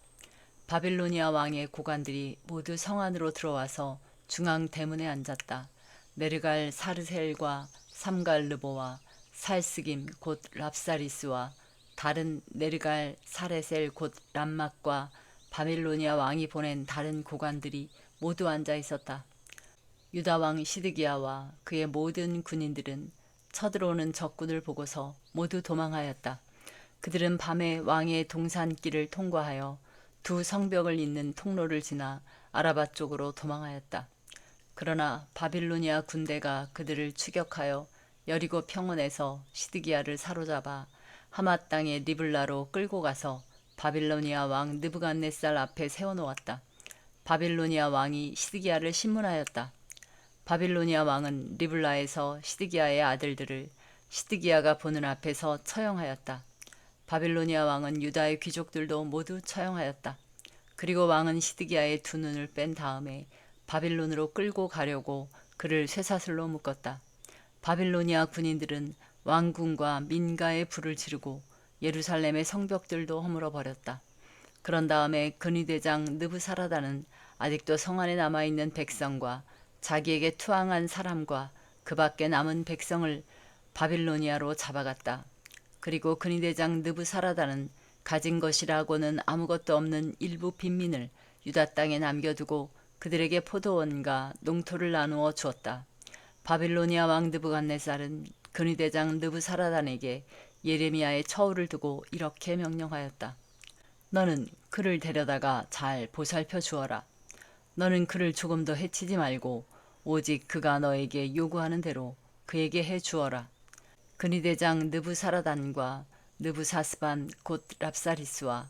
바빌로니아 왕의 고관들이 모두 성 안으로 들어와서 중앙 대문에 앉았다. 네르갈 사르셀과 삼갈르보와 살스김 곧 랍사리스와 다른 네르갈 사레셀 곧 람막과 바빌로니아 왕이 보낸 다른 고관들이 모두 앉아 있었다. 유다 왕 시드기야와 그의 모든 군인들은 쳐들어오는 적군을 보고서 모두 도망하였다. 그들은 밤에 왕의 동산길을 통과하여 두 성벽을 잇는 통로를 지나 아라바 쪽으로 도망하였다. 그러나 바빌로니아 군대가 그들을 추격하여 여리고 평원에서 시드기야를 사로잡아 하맛 땅의 리블라로 끌고 가서 바빌로니아 왕 느부갓네살 앞에 세워놓았다. 바빌로니아 왕이 시드기야를 신문하였다. 바빌로니아 왕은 리블라에서 시드기야의 아들들을 시드기야가 보는 앞에서 처형하였다. 바빌로니아 왕은 유다의 귀족들도 모두 처형하였다. 그리고 왕은 시드기야의 두 눈을 뺀 다음에 바빌론으로 끌고 가려고 그를 쇠사슬로 묶었다. 바빌로니아 군인들은 왕궁과 민가에 불을 지르고 예루살렘의 성벽들도 허물어 버렸다. 그런 다음에 근위대장 느부사라다는 아직도 성 안에 남아있는 백성과 자기에게 투항한 사람과 그 밖에 남은 백성을 바빌로니아로 잡아갔다. 그리고 근위대장 느부사라다는 가진 것이라고는 아무것도 없는 일부 빈민을 유다 땅에 남겨두고 그들에게 포도원과 농토를 나누어 주었다. 바빌로니아 왕 느부갓네살은 근위대장 느부사라단에게 예레미야의 처우를 두고 이렇게 명령하였다. 너는 그를 데려다가 잘 보살펴 주어라. 너는 그를 조금도 해치지 말고 오직 그가 너에게 요구하는 대로 그에게 해 주어라. 근위대장 느부사라단과 느부사스반 곧 랍사리스와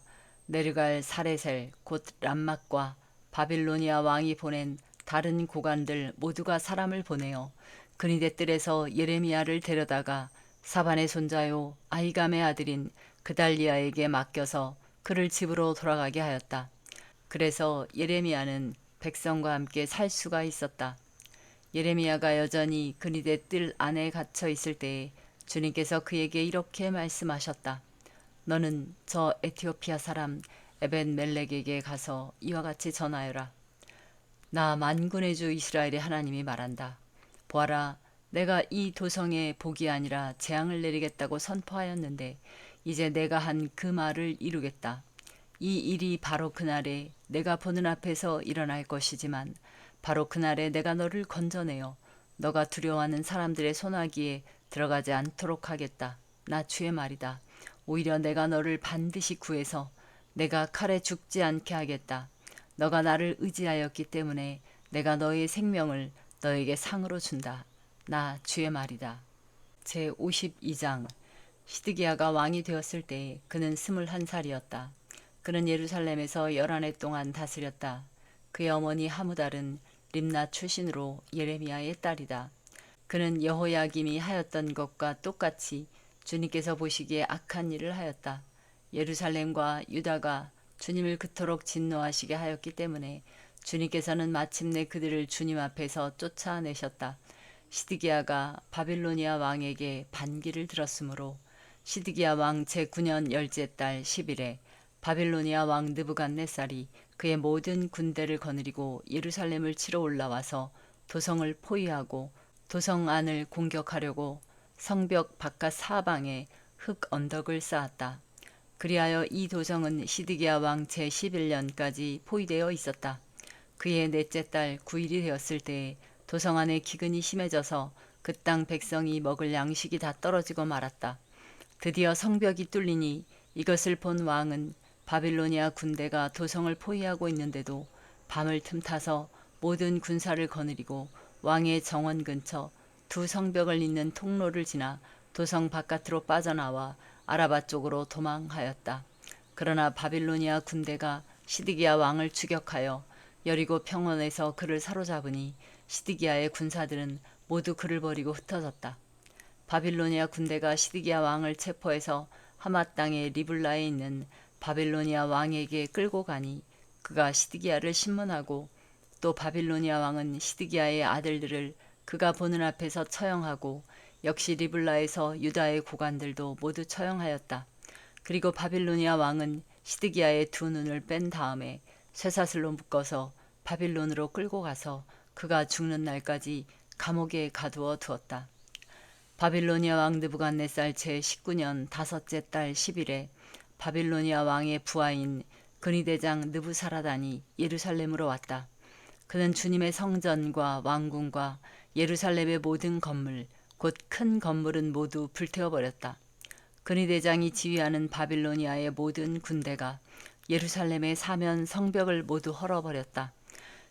네르갈 사레셀 곧 람막과 바빌로니아 왕이 보낸 다른 고관들 모두가 사람을 보내어 근위대 뜰에서 예레미야를 데려다가 사반의 손자요 아히감의 아들인 그달리아에게 맡겨서 그를 집으로 돌아가게 하였다. 그래서 예레미야는 백성과 함께 살 수가 있었다. 예레미야가 여전히 그니대 뜰 안에 갇혀 있을 때에 주님께서 그에게 이렇게 말씀하셨다. 너는 저 에티오피아 사람 에벤멜렉에게 가서 이와 같이 전하여라. 나 만군의 주 이스라엘의 하나님이 말한다. 보아라, 내가 이 도성에 복이 아니라 재앙을 내리겠다고 선포하였는데 이제 내가 한 그 말을 이루겠다. 이 일이 바로 그날에 내가 보는 앞에서 일어날 것이지만 바로 그날에 내가 너를 건져내어 너가 두려워하는 사람들의 손아귀에 들어가지 않도록 하겠다. 나 주의 말이다. 오히려 내가 너를 반드시 구해서 내가 칼에 죽지 않게 하겠다. 너가 나를 의지하였기 때문에 내가 너의 생명을 너에게 상으로 준다. 나 주의 말이다. 제52장. 시드기야가 왕이 되었을 때 그는 21살이었다. 그는 예루살렘에서 11해 동안 다스렸다. 그의 어머니 하무달은 림나 출신으로 예레미야의 딸이다. 그는 여호야김이 하였던 것과 똑같이 주님께서 보시기에 악한 일을 하였다. 예루살렘과 유다가 주님을 그토록 진노하시게 하였기 때문에 주님께서는 마침내 그들을 주님 앞에서 쫓아내셨다. 시드기야가 바빌로니아 왕에게 반기를 들었으므로 시드기야 왕 제9년 열째 달 10일에 바빌로니아 왕 느부갓네살이 그의 모든 군대를 거느리고 예루살렘을 치러 올라와서 도성을 포위하고 도성 안을 공격하려고 성벽 바깥 사방에 흙 언덕을 쌓았다. 그리하여 이 도성은 시드기야 왕 제11년까지 포위되어 있었다. 그의 넷째 달 9일이 되었을 때에 도성 안에 기근이 심해져서 그 땅 백성이 먹을 양식이 다 떨어지고 말았다. 드디어 성벽이 뚫리니 이것을 본 왕은 바빌로니아 군대가 도성을 포위하고 있는데도 밤을 틈타서 모든 군사를 거느리고 왕의 정원 근처 두 성벽을 잇는 통로를 지나 도성 바깥으로 빠져나와 아라바 쪽으로 도망하였다. 그러나 바빌로니아 군대가 시드기야 왕을 추격하여 여리고 평원에서 그를 사로잡으니 시드기야의 군사들은 모두 그를 버리고 흩어졌다. 바빌로니아 군대가 시드기야 왕을 체포해서 하맛 땅의 리블라에 있는 바빌로니아 왕에게 끌고 가니 그가 시드기야를 신문하고 또 바빌로니아 왕은 시드기야의 아들들을 그가 보는 앞에서 처형하고 역시 리블라에서 유다의 고관들도 모두 처형하였다. 그리고 바빌로니아 왕은 시드기야의 두 눈을 뺀 다음에 쇠사슬로 묶어서 바빌론으로 끌고 가서 그가 죽는 날까지 감옥에 가두어 두었다. 바빌로니아 왕 느부갓네살 제19년 다섯째 달 10일에 바빌로니아 왕의 부하인 근위대장 느부사라단이 예루살렘으로 왔다. 그는 주님의 성전과 왕궁과 예루살렘의 모든 건물, 곧 큰 건물은 모두 불태워버렸다. 근위대장이 지휘하는 바빌로니아의 모든 군대가 예루살렘의 사면 성벽을 모두 헐어버렸다.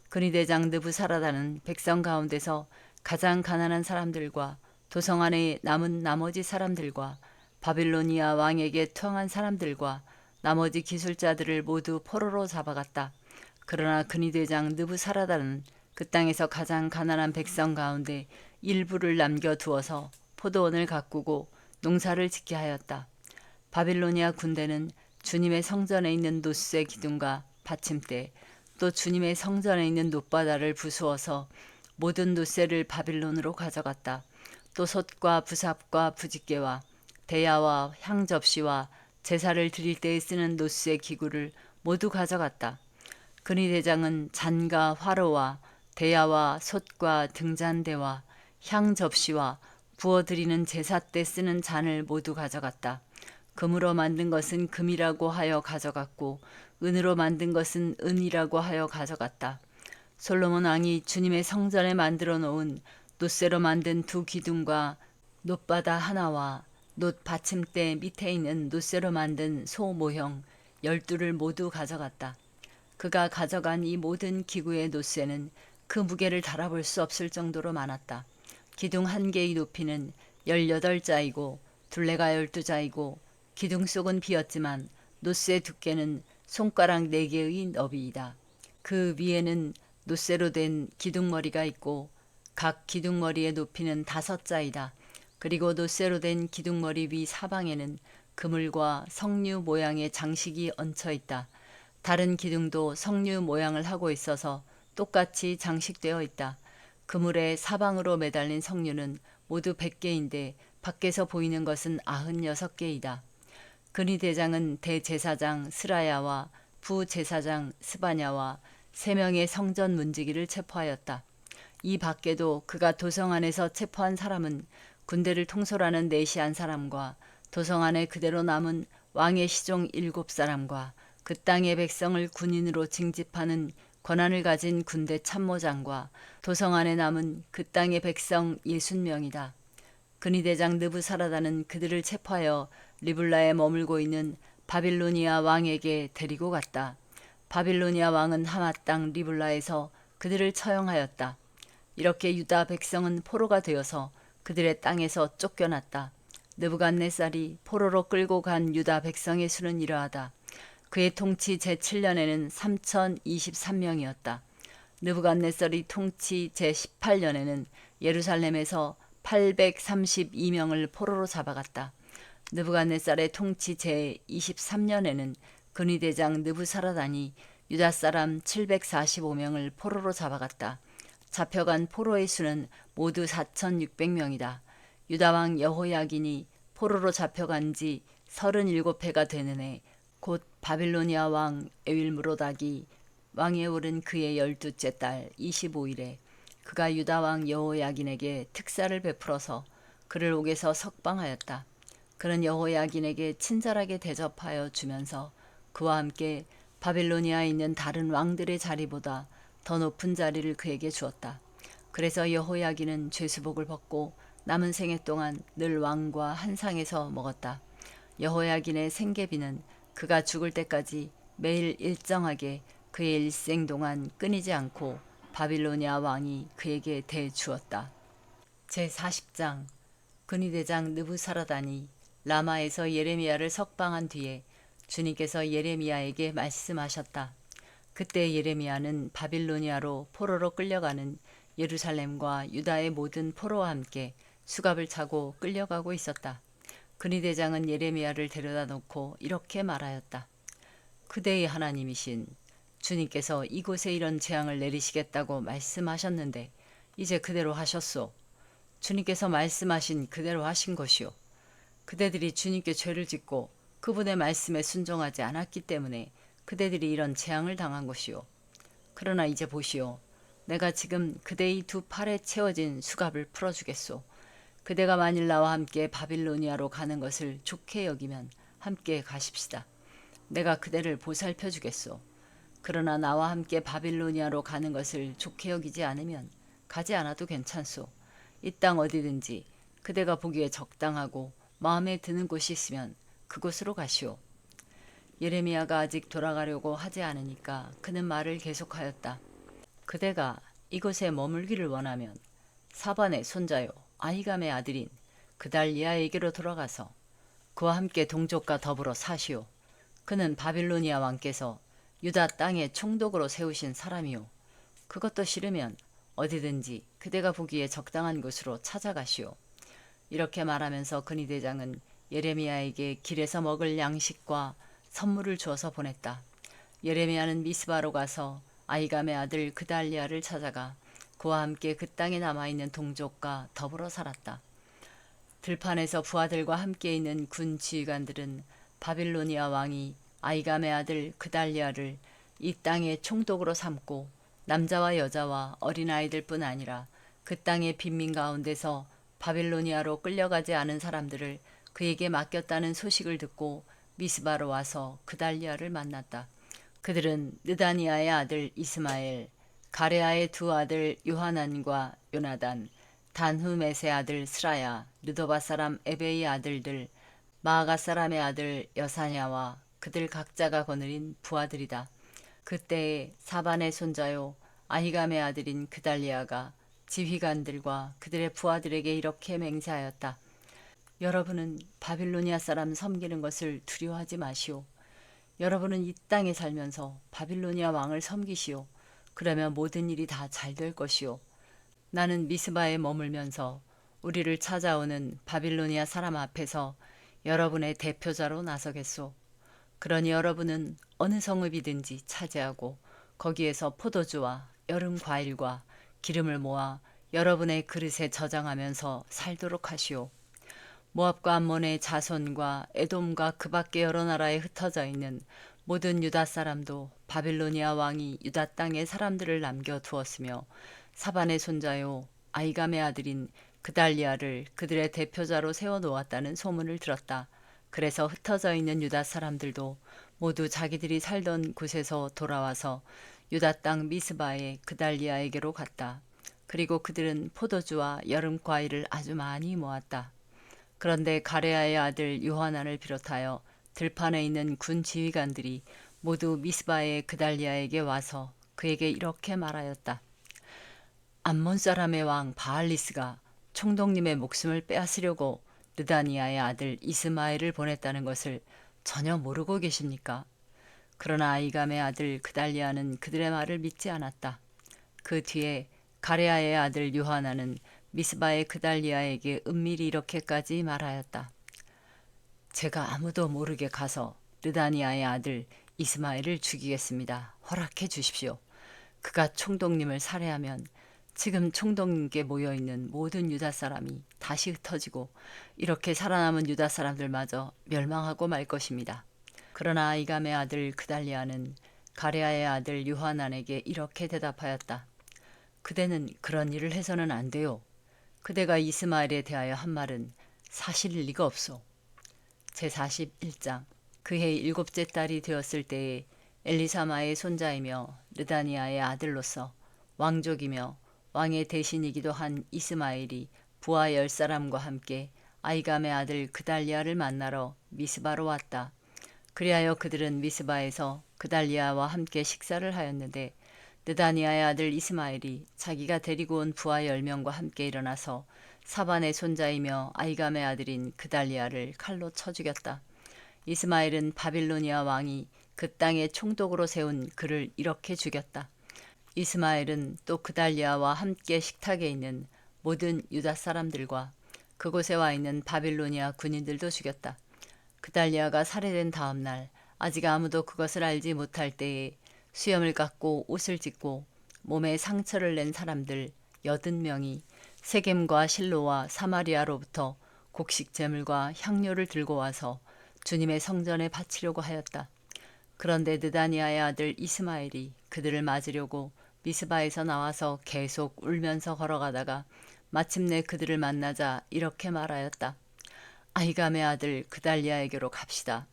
근위대장 느부사라단은 백성 가운데서 가장 가난한 사람들과 도성 안에 남은 나머지 사람들과 바빌로니아 왕에게 투항한 사람들과 나머지 기술자들을 모두 포로로 잡아갔다. 그러나 근위대장 느부사라단은 그 땅에서 가장 가난한 백성 가운데 일부를 남겨두어서 포도원을 가꾸고 농사를 짓게 하였다. 바빌로니아 군대는 주님의 성전에 있는 노스의 기둥과 받침대, 또 주님의 성전에 있는 놋바다를 부수어서 모든 놋새를 바빌론으로 가져갔다. 또 솥과 부삽과 부집개와 대야와 향접시와 제사를 드릴 때에 쓰는 노스의 기구를 모두 가져갔다. 근위대장은 잔과 화로와 대야와 솥과 등잔대와 향접시와 부어드리는 제사 때 쓰는 잔을 모두 가져갔다. 금으로 만든 것은 금이라고 하여 가져갔고 은으로 만든 것은 은이라고 하여 가져갔다. 솔로몬 왕이 주님의 성전에 만들어 놓은 놋새로 만든 두 기둥과 놋바다 하나와 놋 받침대 밑에 있는 놋새로 만든 소 모형 12를 모두 가져갔다. 그가 가져간 이 모든 기구의 놋새는 그 무게를 달아볼 수 없을 정도로 많았다. 기둥 한 개의 높이는 18자이고 둘레가 12자이고 기둥 속은 비었지만 놋새 두께는 손가락 4개의 너비이다. 그 위에는 놋새로 된 기둥머리가 있고 각 기둥머리의 높이는 5자이다. 그리고 놋새로 된 기둥머리 위 사방에는 그물과 석류 모양의 장식이 얹혀 있다. 다른 기둥도 석류 모양을 하고 있어서 똑같이 장식되어 있다. 그물에 사방으로 매달린 석류는 모두 100개인데 밖에서 보이는 것은 96개이다. 근위 대장은 대제사장 스라야와 부제사장 스바냐와 3명의 성전 문지기를 체포하였다. 이 밖에도 그가 도성 안에서 체포한 사람은 군대를 통솔하는 네시안 사람과 도성 안에 그대로 남은 왕의 시종 7사람과 그 땅의 백성을 군인으로 징집하는 권한을 가진 군대 참모장과 도성 안에 남은 그 땅의 백성 60명이다. 근위대장 느부사라다는 그들을 체포하여 리블라에 머물고 있는 바빌로니아 왕에게 데리고 갔다. 바빌로니아 왕은 하마 땅 리블라에서 그들을 처형하였다. 이렇게 유다 백성은 포로가 되어서 그들의 땅에서 쫓겨났다. 느부갓네살이 포로로 끌고 간 유다 백성의 수는 이러하다. 그의 통치 제7년에는 3023명이었다. 느부갓네살이 통치 제18년에는 예루살렘에서 832명을 포로로 잡아갔다. 느부갓네살의 통치 제23년에는 근위대장 느부사라단이 유다 사람 745명을 포로로 잡아갔다. 잡혀간 포로의 수는 모두 4600명이다. 유다왕 여호야긴이 포로로 잡혀간 지 37해가 되는 해 곧 바빌로니아 왕 에윌므로닥이 왕위에 오른 그의 12째 달 25일에 그가 유다 왕 여호야긴에게 특사를 베풀어서 그를 옥에서 석방하였다. 그는 여호야긴에게 친절하게 대접하여 주면서 그와 함께 바빌로니아에 있는 다른 왕들의 자리보다 더 높은 자리를 그에게 주었다. 그래서 여호야긴은 죄수복을 벗고 남은 생애 동안 늘 왕과 한 상에서 먹었다. 여호야긴의 생계비는 그가 죽을 때까지 매일 일정하게 그의 일생 동안 끊이지 않고 바빌로니아 왕이 그에게 대주었다. 제40장 근위대장 느부사라단이 라마에서 예레미야를 석방한 뒤에 주님께서 예레미야에게 말씀하셨다. 그때 예레미야는 바빌로니아로 포로로 끌려가는 예루살렘과 유다의 모든 포로와 함께 수갑을 차고 끌려가고 있었다. 근위대장은 예레미야를 데려다 놓고 이렇게 말하였다. 그대의 하나님이신 주님께서 이곳에 이런 재앙을 내리시겠다고 말씀하셨는데 이제 그대로 하셨소. 주님께서 말씀하신 그대로 하신 것이요. 그대들이 주님께 죄를 짓고 그분의 말씀에 순종하지 않았기 때문에 그대들이 이런 재앙을 당한 것이요. 그러나 이제 보시오. 내가 지금 그대의 두 팔에 채워진 수갑을 풀어주겠소. 그대가 만일 나와 함께 바빌로니아로 가는 것을 좋게 여기면 함께 가십시다. 내가 그대를 보살펴 주겠소. 그러나 나와 함께 바빌로니아로 가는 것을 좋게 여기지 않으면 가지 않아도 괜찮소. 이 땅 어디든지 그대가 보기에 적당하고 마음에 드는 곳이 있으면 그곳으로 가시오. 예레미야가 아직 돌아가려고 하지 않으니까 그는 말을 계속하였다. 그대가 이곳에 머물기를 원하면 사반의 손자요 아히감의 아들인 그달리아에게로 돌아가서 그와 함께 동족과 더불어 사시오. 그는 바빌로니아 왕께서 유다 땅에 총독으로 세우신 사람이오. 그것도 싫으면 어디든지 그대가 보기에 적당한 곳으로 찾아가시오. 이렇게 말하면서 근위대장은 예레미야에게 길에서 먹을 양식과 선물을 주어서 보냈다. 예레미야는 미스바로 가서 아히감의 아들 그달리아를 찾아가 그와 함께 그 땅에 남아있는 동족과 더불어 살았다. 들판에서 부하들과 함께 있는 군 지휘관들은 바빌로니아 왕이 아히감의 아들 그달리아를 이 땅의 총독으로 삼고 남자와 여자와 어린아이들뿐 아니라 그 땅의 빈민 가운데서 바빌로니아로 끌려가지 않은 사람들을 그에게 맡겼다는 소식을 듣고 미스바로 와서 그달리아를 만났다. 그들은 느다니아의 아들 이스마엘, 가레아의 두 아들 요하난과 요나단, 단후메스의 아들 스라야, 느도바 사람 에베의 아들들, 마아가 사람의 아들 여사냐와 그들 각자가 거느린 부하들이다. 그때에 사반의 손자요 아히감의 아들인 그달리아가 지휘관들과 그들의 부하들에게 이렇게 맹세하였다. 여러분은 바빌로니아 사람 섬기는 것을 두려워하지 마시오. 여러분은 이 땅에 살면서 바빌로니아 왕을 섬기시오. 그러면 모든 일이 다 잘 될 것이오. 나는 미스바에 머물면서 우리를 찾아오는 바빌로니아 사람 앞에서 여러분의 대표자로 나서겠소. 그러니 여러분은 어느 성읍이든지 차지하고 거기에서 포도주와 여름 과일과 기름을 모아 여러분의 그릇에 저장하면서 살도록 하시오. 모압과 암몬의 자손과 에돔과 그 밖의 여러 나라에 흩어져 있는 모든 유다 사람도 바빌로니아 왕이 유다 땅에 사람들을 남겨 두었으며 사반의 손자요 아이감의 아들인 그달리아를 그들의 대표자로 세워 놓았다는 소문을 들었다. 그래서 흩어져 있는 유다 사람들도 모두 자기들이 살던 곳에서 돌아와서 유다 땅 미스바의 그달리아에게로 갔다. 그리고 그들은 포도주와 여름 과일을 아주 많이 모았다. 그런데 가레아의 아들 요하난을 비롯하여 들판에 있는 군 지휘관들이 모두 미스바의 그달리아에게 와서 그에게 이렇게 말하였다. 암몬 사람의 왕 바알리스가 총독님의 목숨을 빼앗으려고 느다니아의 아들 이스마엘을 보냈다는 것을 전혀 모르고 계십니까? 그러나 아이감의 아들 그달리아는 그들의 말을 믿지 않았다. 그 뒤에 가레아의 아들 요하나는 미스바의 그달리아에게 은밀히 이렇게까지 말하였다. 제가 아무도 모르게 가서 느다니아의 아들 이스마엘을 죽이겠습니다. 허락해 주십시오. 그가 총독님을 살해하면 지금 총독님께 모여있는 모든 유다 사람이 다시 흩어지고 이렇게 살아남은 유다 사람들마저 멸망하고 말 것입니다. 그러나 아이감의 아들 그달리아는 가레아의 아들 요하난에게 이렇게 대답하였다. 그대는 그런 일을 해서는 안 돼요. 그대가 이스마엘에 대하여 한 말은 사실일 리가 없소. 제41장 그해 7째 달이 되었을 때에 엘리사마의 손자이며 느다니아의 아들로서 왕족이며 왕의 대신이기도 한 이스마엘이 부하 10사람과 함께 아이감의 아들 그달리아를 만나러 미스바로 왔다. 그리하여 그들은 미스바에서 그달리아와 함께 식사를 하였는데 느다니아의 아들 이스마엘이 자기가 데리고 온 부하 10명과 함께 일어나서 사반의 손자이며 아이감의 아들인 그달리아를 칼로 쳐 죽였다. 이스마엘은 바빌로니아 왕이 그 땅에 총독으로 세운 그를 이렇게 죽였다. 이스마엘은 또 그달리아와 함께 식탁에 있는 모든 유다 사람들과 그곳에 와 있는 바빌로니아 군인들도 죽였다. 그달리아가 살해된 다음 날 아직 아무도 그것을 알지 못할 때에 수염을 깎고 옷을 찢고 몸에 상처를 낸 사람들 80명이 세겜과 실로와 사마리아로부터 곡식 제물과 향료를 들고 와서 주님의 성전에 바치려고 하였다. 그런데 느다니아의 아들 이스마엘이 그들을 맞으려고 미스바에서 나와서 계속 울면서 걸어가다가 마침내 그들을 만나자 이렇게 말하였다. 아히감의 아들 그달리아에게로 갑시다.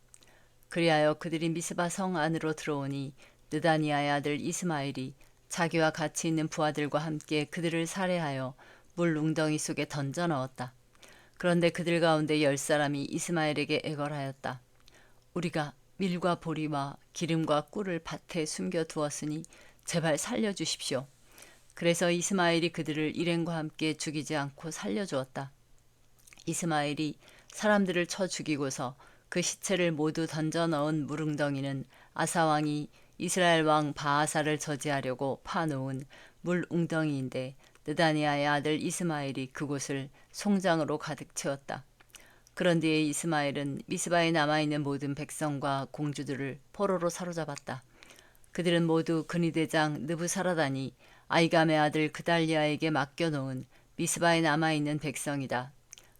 그리하여 그들이 미스바 성 안으로 들어오니 느다니아의 아들 이스마엘이 자기와 같이 있는 부하들과 함께 그들을 살해하여 물 웅덩이 속에 던져 넣었다. 그런데 그들 가운데 10사람이 이스마엘에게 애걸하였다. 우리가 밀과 보리와 기름과 꿀을 밭에 숨겨 두었으니 제발 살려주십시오. 그래서 이스마엘이 그들을 일행과 함께 죽이지 않고 살려주었다. 이스마엘이 사람들을 쳐 죽이고서 그 시체를 모두 던져 넣은 물웅덩이는 아사왕이 이스라엘 왕 바아사를 저지하려고 파놓은 물웅덩이인데 느다니아의 아들 이스마엘이 그곳을 송장으로 가득 채웠다. 그런 뒤에 이스마엘은 미스바에 남아있는 모든 백성과 공주들을 포로로 사로잡았다. 그들은 모두 근위대장 느부사라단이 아이감의 아들 그달리아에게 맡겨놓은 미스바에 남아있는 백성이다.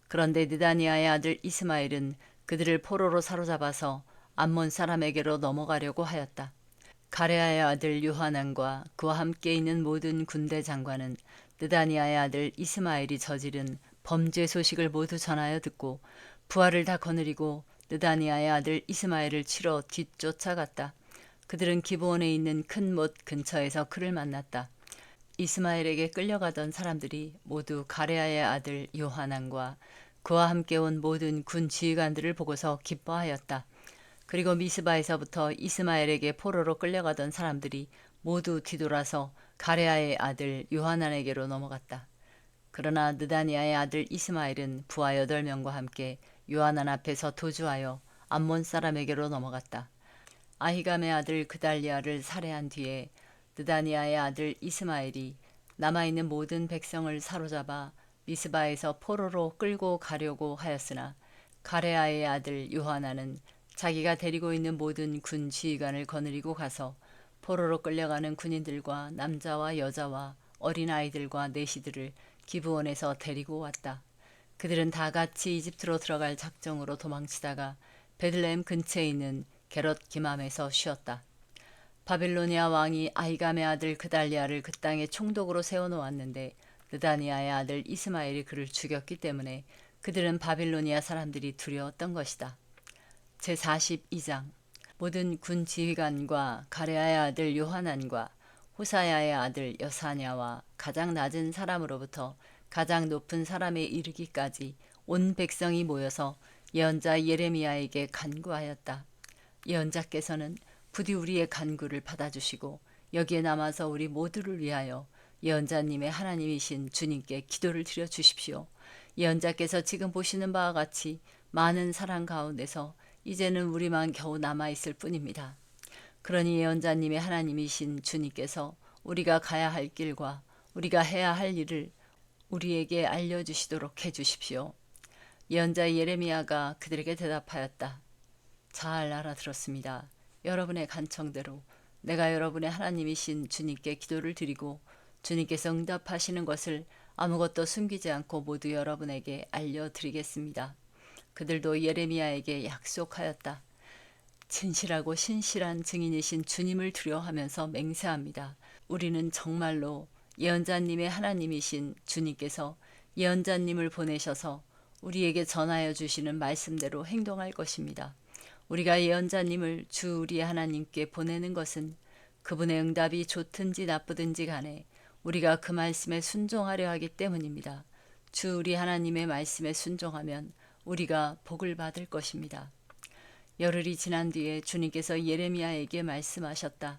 그런데 느다니아의 아들 이스마엘은 그들을 포로로 사로잡아서 암몬 사람에게로 넘어가려고 하였다. 가레아의 아들 요하난과 그와 함께 있는 모든 군대 장관은 느다니아의 아들 이스마엘이 저지른 범죄 소식을 모두 전하여 듣고 부하를 다 거느리고 느다니아의 아들 이스마엘을 치러 뒤쫓아갔다. 그들은 기브온에 있는 큰 못 근처에서 그를 만났다. 이스마엘에게 끌려가던 사람들이 모두 가레아의 아들 요하난과 그와 함께 온 모든 군 지휘관들을 보고서 기뻐하였다. 그리고 미스바에서부터 이스마엘에게 포로로 끌려가던 사람들이 모두 뒤돌아서 가레아의 아들 요하난에게로 넘어갔다. 그러나 느다니아의 아들 이스마엘은 부하 8명과 함께 요하난 앞에서 도주하여 암몬 사람에게로 넘어갔다. 아히감의 아들 그달리아를 살해한 뒤에 느다니아의 아들 이스마엘이 남아있는 모든 백성을 사로잡아 미스바에서 포로로 끌고 가려고 하였으나 가레아의 아들 요하나는 자기가 데리고 있는 모든 군 지휘관을 거느리고 가서 포로로 끌려가는 군인들과 남자와 여자와 어린아이들과 내시들을 기브온에서 데리고 왔다. 그들은 다 같이 이집트로 들어갈 작정으로 도망치다가 베들레헴 근처에 있는 게롯 기맘에서 쉬었다. 바빌로니아 왕이 아히감의 아들 그달리아를 그 땅에 총독으로 세워놓았는데 느다니아의 아들 이스마엘이 그를 죽였기 때문에 그들은 바빌로니아 사람들이 두려웠던 것이다. 제42장 모든 군 지휘관과 가레아의 아들 요하난과 호사야의 아들 여사냐와 가장 낮은 사람으로부터 가장 높은 사람에 이르기까지 온 백성이 모여서 예언자 예레미야에게 간구하였다. 예언자께서는 부디 우리의 간구를 받아주시고 여기에 남아서 우리 모두를 위하여 예언자님의 하나님이신 주님께 기도를 드려 주십시오. 예언자께서 지금 보시는 바와 같이 많은 사람 가운데서 이제는 우리만 겨우 남아있을 뿐입니다. 그러니 예언자님의 하나님이신 주님께서 우리가 가야 할 길과 우리가 해야 할 일을 우리에게 알려주시도록 해주십시오. 예언자 예레미야가 그들에게 대답하였다. 잘 알아들었습니다. 여러분의 간청대로 내가 여러분의 하나님이신 주님께 기도를 드리고 주님께서 응답하시는 것을 아무것도 숨기지 않고 모두 여러분에게 알려드리겠습니다. 그들도 예레미야에게 약속하였다. 진실하고 신실한 증인이신 주님을 두려워하면서 맹세합니다. 우리는 정말로 예언자님의 하나님이신 주님께서 예언자님을 보내셔서 우리에게 전하여 주시는 말씀대로 행동할 것입니다. 우리가 예언자님을 주 우리의 하나님께 보내는 것은 그분의 응답이 좋든지 나쁘든지 간에 우리가 그 말씀에 순종하려 하기 때문입니다. 주 우리 하나님의 말씀에 순종하면 우리가 복을 받을 것입니다. 열흘이 지난 뒤에 주님께서 예레미야에게 말씀하셨다.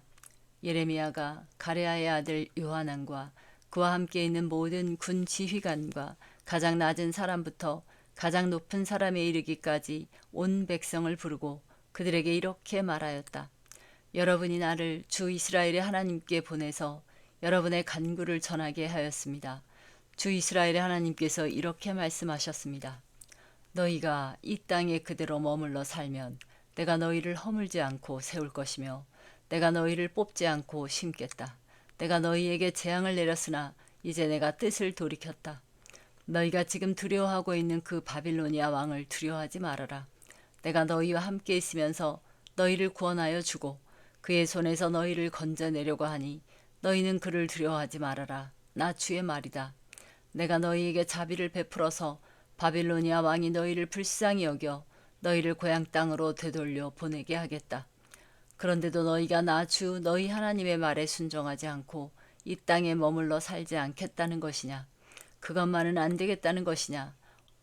예레미야가 가레아의 아들 요하난과 그와 함께 있는 모든 군 지휘관과 가장 낮은 사람부터 가장 높은 사람에 이르기까지 온 백성을 부르고 그들에게 이렇게 말하였다. 여러분이 나를 주 이스라엘의 하나님께 보내서 여러분의 간구를 전하게 하였습니다. 주 이스라엘의 하나님께서 이렇게 말씀하셨습니다. 너희가 이 땅에 그대로 머물러 살면 내가 너희를 허물지 않고 세울 것이며 내가 너희를 뽑지 않고 심겠다. 내가 너희에게 재앙을 내렸으나 이제 내가 뜻을 돌이켰다. 너희가 지금 두려워하고 있는 그 바빌로니아 왕을 두려워하지 말아라. 내가 너희와 함께 있으면서 너희를 구원하여 주고 그의 손에서 너희를 건져내려고 하니 너희는 그를 두려워하지 말아라. 나 주의 말이다. 내가 너희에게 자비를 베풀어서 바빌로니아 왕이 너희를 불쌍히 여겨 너희를 고향 땅으로 되돌려 보내게 하겠다. 그런데도 너희가 나 주 너희 하나님의 말에 순종하지 않고 이 땅에 머물러 살지 않겠다는 것이냐? 그것만은 안 되겠다는 것이냐?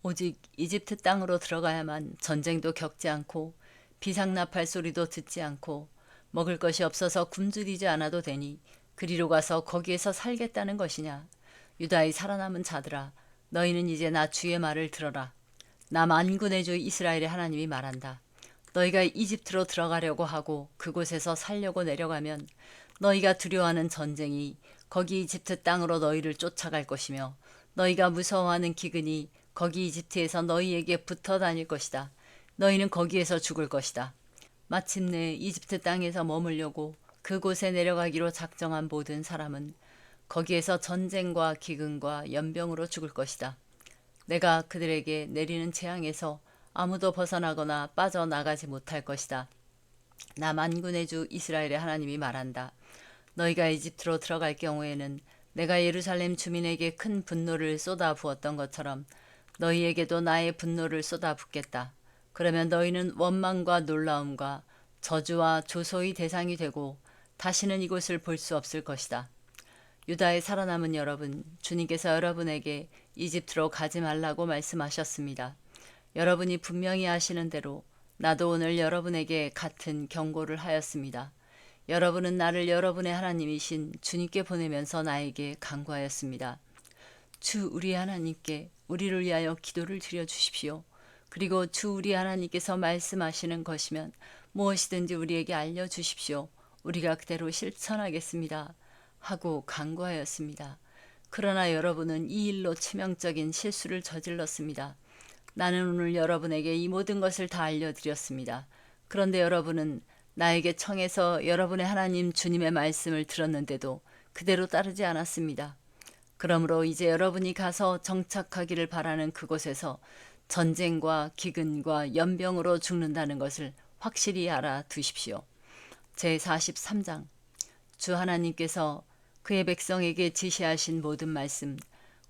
오직 이집트 땅으로 들어가야만 전쟁도 겪지 않고 비상나팔 소리도 듣지 않고 먹을 것이 없어서 굶주리지 않아도 되니 그리로 가서 거기에서 살겠다는 것이냐? 유다의 살아남은 자들아, 너희는 이제 나 주의 말을 들어라. 나 만군의 주 이스라엘의 하나님이 말한다. 너희가 이집트로 들어가려고 하고 그곳에서 살려고 내려가면 너희가 두려워하는 전쟁이 거기 이집트 땅으로 너희를 쫓아갈 것이며 너희가 무서워하는 기근이 거기 이집트에서 너희에게 붙어 다닐 것이다. 너희는 거기에서 죽을 것이다. 마침내 이집트 땅에서 머물려고 그곳에 내려가기로 작정한 모든 사람은 거기에서 전쟁과 기근과 연병으로 죽을 것이다. 내가 그들에게 내리는 재앙에서 아무도 벗어나거나 빠져나가지 못할 것이다. 나 만군의 주 이스라엘의 하나님이 말한다. 너희가 이집트로 들어갈 경우에는 내가 예루살렘 주민에게 큰 분노를 쏟아 부었던 것처럼 너희에게도 나의 분노를 쏟아 붓겠다. 그러면 너희는 원망과 놀라움과 저주와 조소의 대상이 되고 다시는 이곳을 볼 수 없을 것이다. 유다의 살아남은 여러분, 주님께서 여러분에게 이집트로 가지 말라고 말씀하셨습니다. 여러분이 분명히 아시는 대로 나도 오늘 여러분에게 같은 경고를 하였습니다. 여러분은 나를 여러분의 하나님이신 주님께 보내면서 나에게 간구하였습니다. 주 우리 하나님께 우리를 위하여 기도를 드려 주십시오. 그리고 주 우리 하나님께서 말씀하시는 것이면 무엇이든지 우리에게 알려주십시오. 우리가 그대로 실천하겠습니다. 하고 간구하였습니다. 그러나 여러분은 이 일로 치명적인 실수를 저질렀습니다. 나는 오늘 여러분에게 이 모든 것을 다 알려드렸습니다. 그런데 여러분은 나에게 청해서 여러분의 하나님 주님의 말씀을 들었는데도 그대로 따르지 않았습니다. 그러므로 이제 여러분이 가서 정착하기를 바라는 그곳에서 전쟁과 기근과 연병으로 죽는다는 것을 확실히 알아두십시오. 제43장 주 하나님께서 그의 백성에게 지시하신 모든 말씀,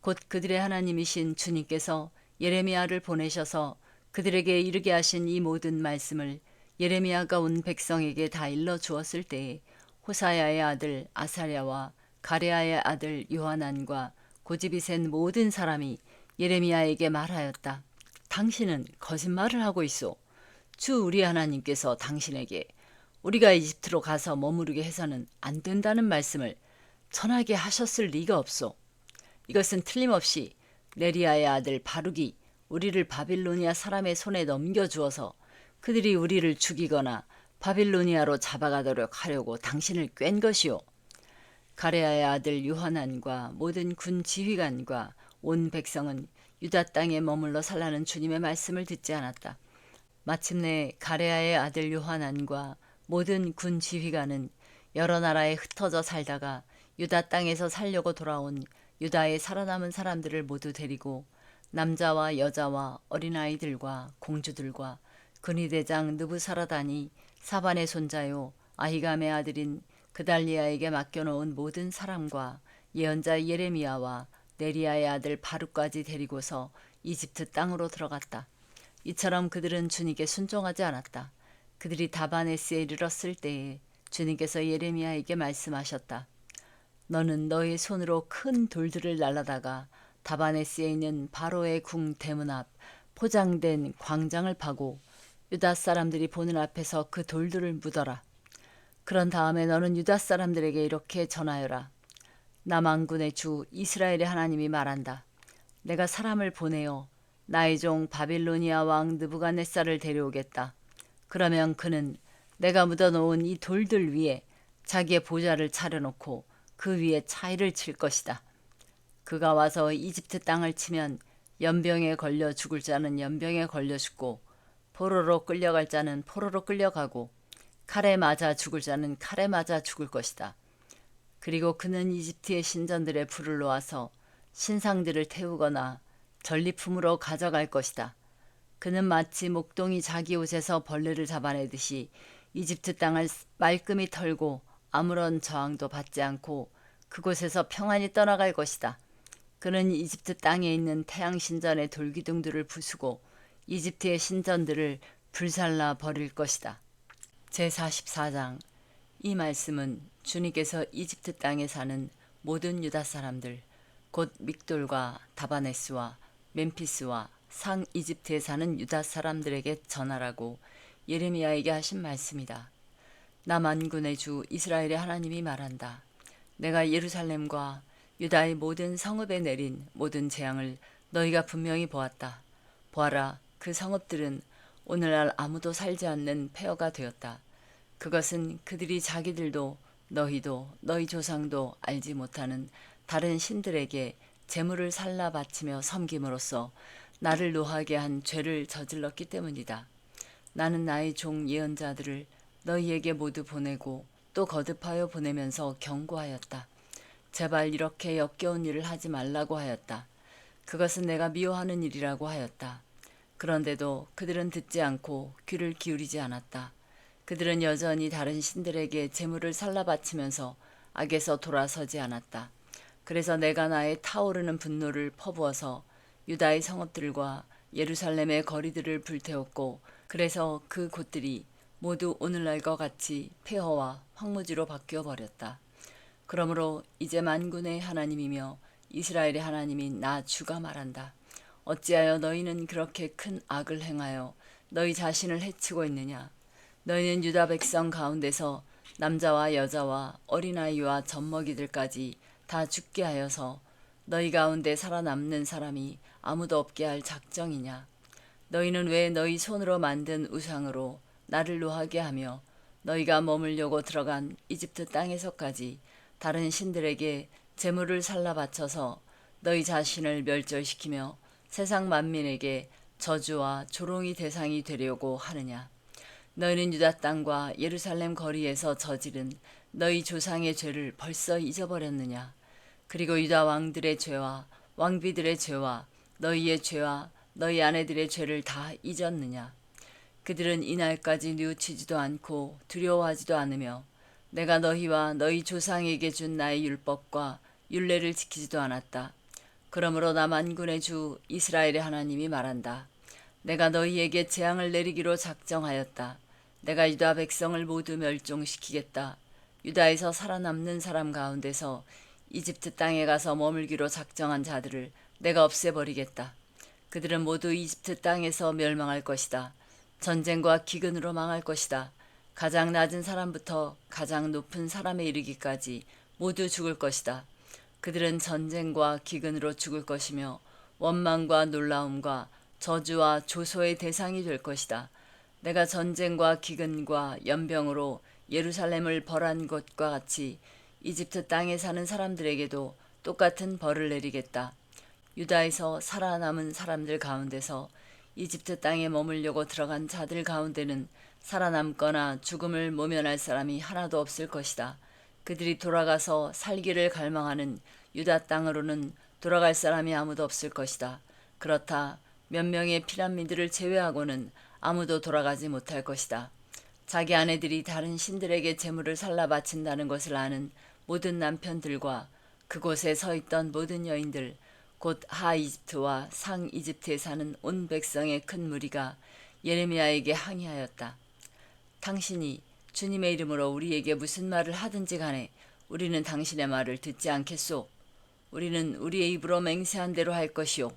곧 그들의 하나님이신 주님께서 예레미야를 보내셔서 그들에게 이르게 하신 이 모든 말씀을 예레미야가 온 백성에게 다 일러 주었을 때에 호사야의 아들 아사랴와 가레아의 아들 요하난과 고집이 센 모든 사람이 예레미야에게 말하였다. 당신은 거짓말을 하고 있소. 주 우리 하나님께서 당신에게 우리가 이집트로 가서 머무르게 해서는 안 된다는 말씀을 전하게 하셨을 리가 없소. 이것은 틀림없이 네리야의 아들 바룩이 우리를 바빌로니아 사람의 손에 넘겨주어서 그들이 우리를 죽이거나 바빌로니아로 잡아가도록 하려고 당신을 꿰은 것이오. 가레아의 아들 요하난과 모든 군 지휘관과 온 백성은 유다 땅에 머물러 살라는 주님의 말씀을 듣지 않았다. 마침내 가레아의 아들 요하난과 모든 군 지휘관은 여러 나라에 흩어져 살다가 유다 땅에서 살려고 돌아온 유다의 살아남은 사람들을 모두 데리고 남자와 여자와 어린아이들과 공주들과 근위대장 느부사라단이 사반의 손자요 아히감의 아들인 그달리아에게 맡겨놓은 모든 사람과 예언자 예레미야와 네리야의 아들 바룩까지 데리고서 이집트 땅으로 들어갔다. 이처럼 그들은 주님께 순종하지 않았다. 그들이 다바네스에 이르렀을 때에 주님께서 예레미야에게 말씀하셨다. 너는 너의 손으로 큰 돌들을 날라다가 다바네스에 있는 바로의 궁 대문 앞 포장된 광장을 파고 유다 사람들이 보는 앞에서 그 돌들을 묻어라. 그런 다음에 너는 유다 사람들에게 이렇게 전하여라. 남왕군의 주 이스라엘의 하나님이 말한다. 내가 사람을 보내어 나의 종 바빌로니아 왕 느부갓네살을 데려오겠다. 그러면 그는 내가 묻어놓은 이 돌들 위에 자기의 보좌를 차려놓고 그 위에 차이를 칠 것이다. 그가 와서 이집트 땅을 치면 연병에 걸려 죽을 자는 연병에 걸려 죽고 포로로 끌려갈 자는 포로로 끌려가고 칼에 맞아 죽을 자는 칼에 맞아 죽을 것이다. 그리고 그는 이집트의 신전들의 불을 놓아서 신상들을 태우거나 전리품으로 가져갈 것이다. 그는 마치 목동이 자기 옷에서 벌레를 잡아내듯이 이집트 땅을 말끔히 털고 아무런 저항도 받지 않고 그곳에서 평안히 떠나갈 것이다. 그는 이집트 땅에 있는 태양 신전의 돌기둥들을 부수고 이집트의 신전들을 불살라 버릴 것이다. 제44장 이 말씀은 주님께서 이집트 땅에 사는 모든 유다 사람들 곧 믹돌과 다바네스와 멤피스와 상 이집트에 사는 유다 사람들에게 전하라고 예레미야에게 하신 말씀이다. 나 만군의 주 이스라엘의 하나님이 말한다. 내가 예루살렘과 유다의 모든 성읍에 내린 모든 재앙을 너희가 분명히 보았다. 보아라, 그 성읍들은 오늘날 아무도 살지 않는 폐허가 되었다. 그것은 그들이 자기들도 너희도 너희 조상도 알지 못하는 다른 신들에게 제물을 살라 바치며 섬김으로써 나를 노하게 한 죄를 저질렀기 때문이다. 나는 나의 종 예언자들을 너희에게 모두 보내고 또 거듭하여 보내면서 경고하였다. 제발 이렇게 역겨운 일을 하지 말라고 하였다. 그것은 내가 미워하는 일이라고 하였다. 그런데도 그들은 듣지 않고 귀를 기울이지 않았다. 그들은 여전히 다른 신들에게 제물을 살라 바치면서 악에서 돌아서지 않았다. 그래서 내가 나의 타오르는 분노를 퍼부어서 유다의 성읍들과 예루살렘의 거리들을 불태웠고 그래서 그 곳들이 모두 오늘날과 같이 폐허와 황무지로 바뀌어 버렸다. 그러므로 이제 만군의 하나님이며 이스라엘의 하나님인 나 주가 말한다. 어찌하여 너희는 그렇게 큰 악을 행하여 너희 자신을 해치고 있느냐. 너희는 유다 백성 가운데서 남자와 여자와 어린아이와 젖먹이들까지 다 죽게 하여서 너희 가운데 살아남는 사람이 아무도 없게 할 작정이냐. 너희는 왜 너희 손으로 만든 우상으로 나를 노하게 하며 너희가 머물려고 들어간 이집트 땅에서까지 다른 신들에게 제물을 살라 바쳐서 너희 자신을 멸절시키며 세상 만민에게 저주와 조롱의 대상이 되려고 하느냐. 너희는 유다 땅과 예루살렘 거리에서 저지른 너희 조상의 죄를 벌써 잊어버렸느냐. 그리고 유다 왕들의 죄와 왕비들의 죄와 너희의 죄와 너희 아내들의 죄를 다 잊었느냐. 그들은 이날까지 뉘우치지도 않고 두려워하지도 않으며 내가 너희와 너희 조상에게 준 나의 율법과 율례를 지키지도 않았다. 그러므로 나 만군의 주 이스라엘의 하나님이 말한다. 내가 너희에게 재앙을 내리기로 작정하였다. 내가 유다 백성을 모두 멸종시키겠다. 유다에서 살아남는 사람 가운데서 이집트 땅에 가서 머물기로 작정한 자들을 내가 없애버리겠다. 그들은 모두 이집트 땅에서 멸망할 것이다. 전쟁과 기근으로 망할 것이다. 가장 낮은 사람부터 가장 높은 사람에 이르기까지 모두 죽을 것이다. 그들은 전쟁과 기근으로 죽을 것이며 원망과 놀라움과 저주와 조소의 대상이 될 것이다. 내가 전쟁과 기근과 연병으로 예루살렘을 벌한 것과 같이 이집트 땅에 사는 사람들에게도 똑같은 벌을 내리겠다. 유다에서 살아남은 사람들 가운데서 이집트 땅에 머물려고 들어간 자들 가운데는 살아남거나 죽음을 모면할 사람이 하나도 없을 것이다. 그들이 돌아가서 살기를 갈망하는 유다 땅으로는 돌아갈 사람이 아무도 없을 것이다. 그렇다. 몇 명의 피난민들을 제외하고는 아무도 돌아가지 못할 것이다. 자기 아내들이 다른 신들에게 제물을 살라 바친다는 것을 아는 모든 남편들과 그곳에 서 있던 모든 여인들, 곧 하이집트와 상이집트에 사는 온 백성의 큰 무리가 예레미야에게 항의하였다. 당신이 주님의 이름으로 우리에게 무슨 말을 하든지 간에 우리는 당신의 말을 듣지 않겠소. 우리는 우리의 입으로 맹세한 대로 할 것이요.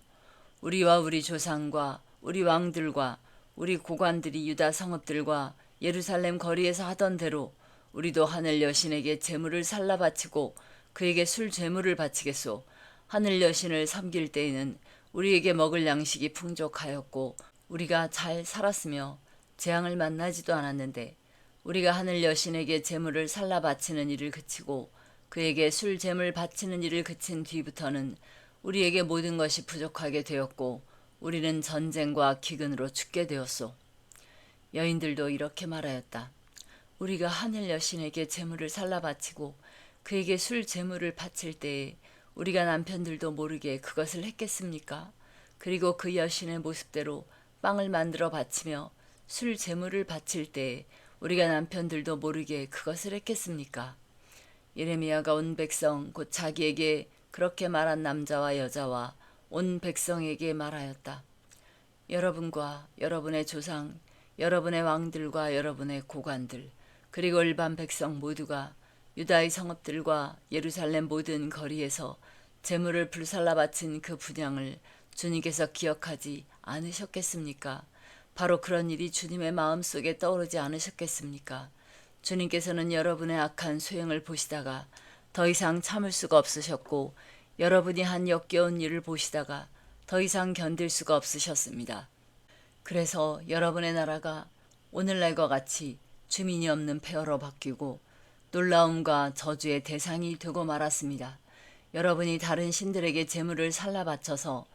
우리와 우리 조상과 우리 왕들과 우리 고관들이 유다 성읍들과 예루살렘 거리에서 하던 대로 우리도 하늘 여신에게 제물을 살라 바치고 그에게 술 제물을 바치겠소. 하늘 여신을 섬길 때에는 우리에게 먹을 양식이 풍족하였고 우리가 잘 살았으며 재앙을 만나지도 않았는데 우리가 하늘 여신에게 제물을 살라 바치는 일을 그치고 그에게 술 제물 바치는 일을 그친 뒤부터는 우리에게 모든 것이 부족하게 되었고 우리는 전쟁과 기근으로 죽게 되었소. 여인들도 이렇게 말하였다. 우리가 하늘 여신에게 제물을 살라 바치고 그에게 술 제물을 바칠 때에 우리가 남편들도 모르게 그것을 했겠습니까? 그리고 그 여신의 모습대로 빵을 만들어 바치며 술 제물을 바칠 때에 우리가 남편들도 모르게 그것을 했겠습니까? 예레미야가 온 백성 곧 자기에게 그렇게 말한 남자와 여자와 온 백성에게 말하였다. 여러분과 여러분의 조상, 여러분의 왕들과 여러분의 고관들, 그리고 일반 백성 모두가 유다의 성읍들과 예루살렘 모든 거리에서 제물을 불살라 바친 그 분향을 주님께서 기억하지 않으셨겠습니까? 바로 그런 일이 주님의 마음속에 떠오르지 않으셨겠습니까? 주님께서는 여러분의 악한 소행을 보시다가 더 이상 참을 수가 없으셨고 여러분이 한 역겨운 일을 보시다가 더 이상 견딜 수가 없으셨습니다. 그래서 여러분의 나라가 오늘날과 같이 주민이 없는 폐허로 바뀌고 놀라움과 저주의 대상이 되고 말았습니다. 여러분이 다른 신들에게 제물을 살라 바쳐서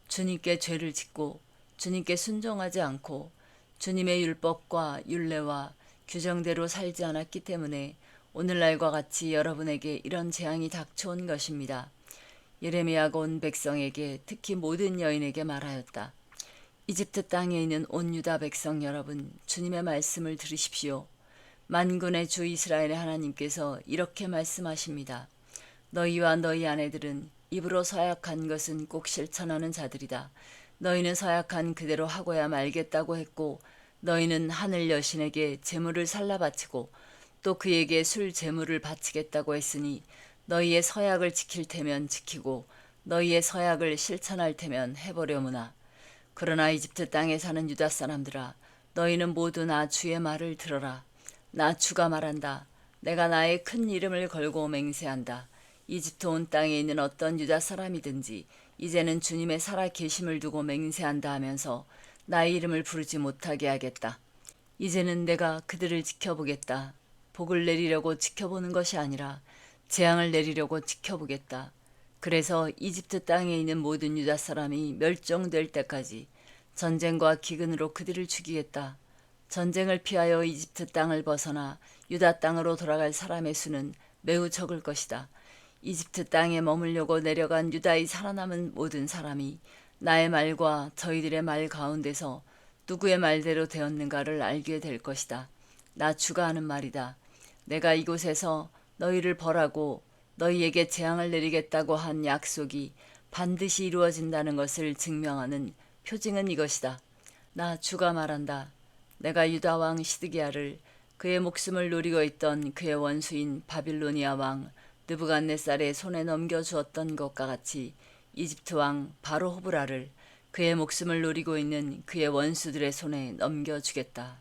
주님께 죄를 짓고 주님께 순종하지 않고 주님의 율법과 율례와 규정대로 살지 않았기 때문에 오늘날과 같이 여러분에게 이런 재앙이 닥쳐온 것입니다. 예레미야가 온 백성에게 특히 모든 여인에게 말하였다. 이집트 땅에 있는 온 유다 백성 여러분, 주님의 말씀을 들으십시오. 만군의 주 이스라엘의 하나님께서 이렇게 말씀하십니다. 너희와 너희 아내들은 입으로 서약한 것은 꼭 실천하는 자들이다. 너희는 서약한 그대로 하고야 말겠다고 했고 너희는 하늘 여신에게 제물을 살라 바치고 또 그에게 술 제물을 바치겠다고 했으니 너희의 서약을 지킬 테면 지키고 너희의 서약을 실천할 테면 해보려무나. 그러나 이집트 땅에 사는 유다 사람들아, 너희는 모두 나 주의 말을 들어라. 나 주가 말한다. 내가 나의 큰 이름을 걸고 맹세한다. 이집트 온 땅에 있는 어떤 유다 사람이든지 이제는 주님의 살아 계심을 두고 맹세한다 하면서 나의 이름을 부르지 못하게 하겠다. 이제는 내가 그들을 지켜보겠다. 복을 내리려고 지켜보는 것이 아니라 재앙을 내리려고 지켜보겠다. 그래서 이집트 땅에 있는 모든 유다 사람이 멸종될 때까지 전쟁과 기근으로 그들을 죽이겠다. 전쟁을 피하여 이집트 땅을 벗어나 유다 땅으로 돌아갈 사람의 수는 매우 적을 것이다. 이집트 땅에 머물려고 내려간 유다의 살아남은 모든 사람이 나의 말과 저희들의 말 가운데서 누구의 말대로 되었는가를 알게 될 것이다. 나 주가 하는 말이다. 내가 이곳에서 너희를 벌하고 너희에게 재앙을 내리겠다고 한 약속이 반드시 이루어진다는 것을 증명하는 표징은 이것이다. 나 주가 말한다. 내가 유다 왕 시드기야를 그의 목숨을 노리고 있던 그의 원수인 바빌로니아 왕 느부갓네살의 손에 넘겨주었던 것과 같이 이집트 왕 바로 호브라를 그의 목숨을 노리고 있는 그의 원수들의 손에 넘겨주겠다.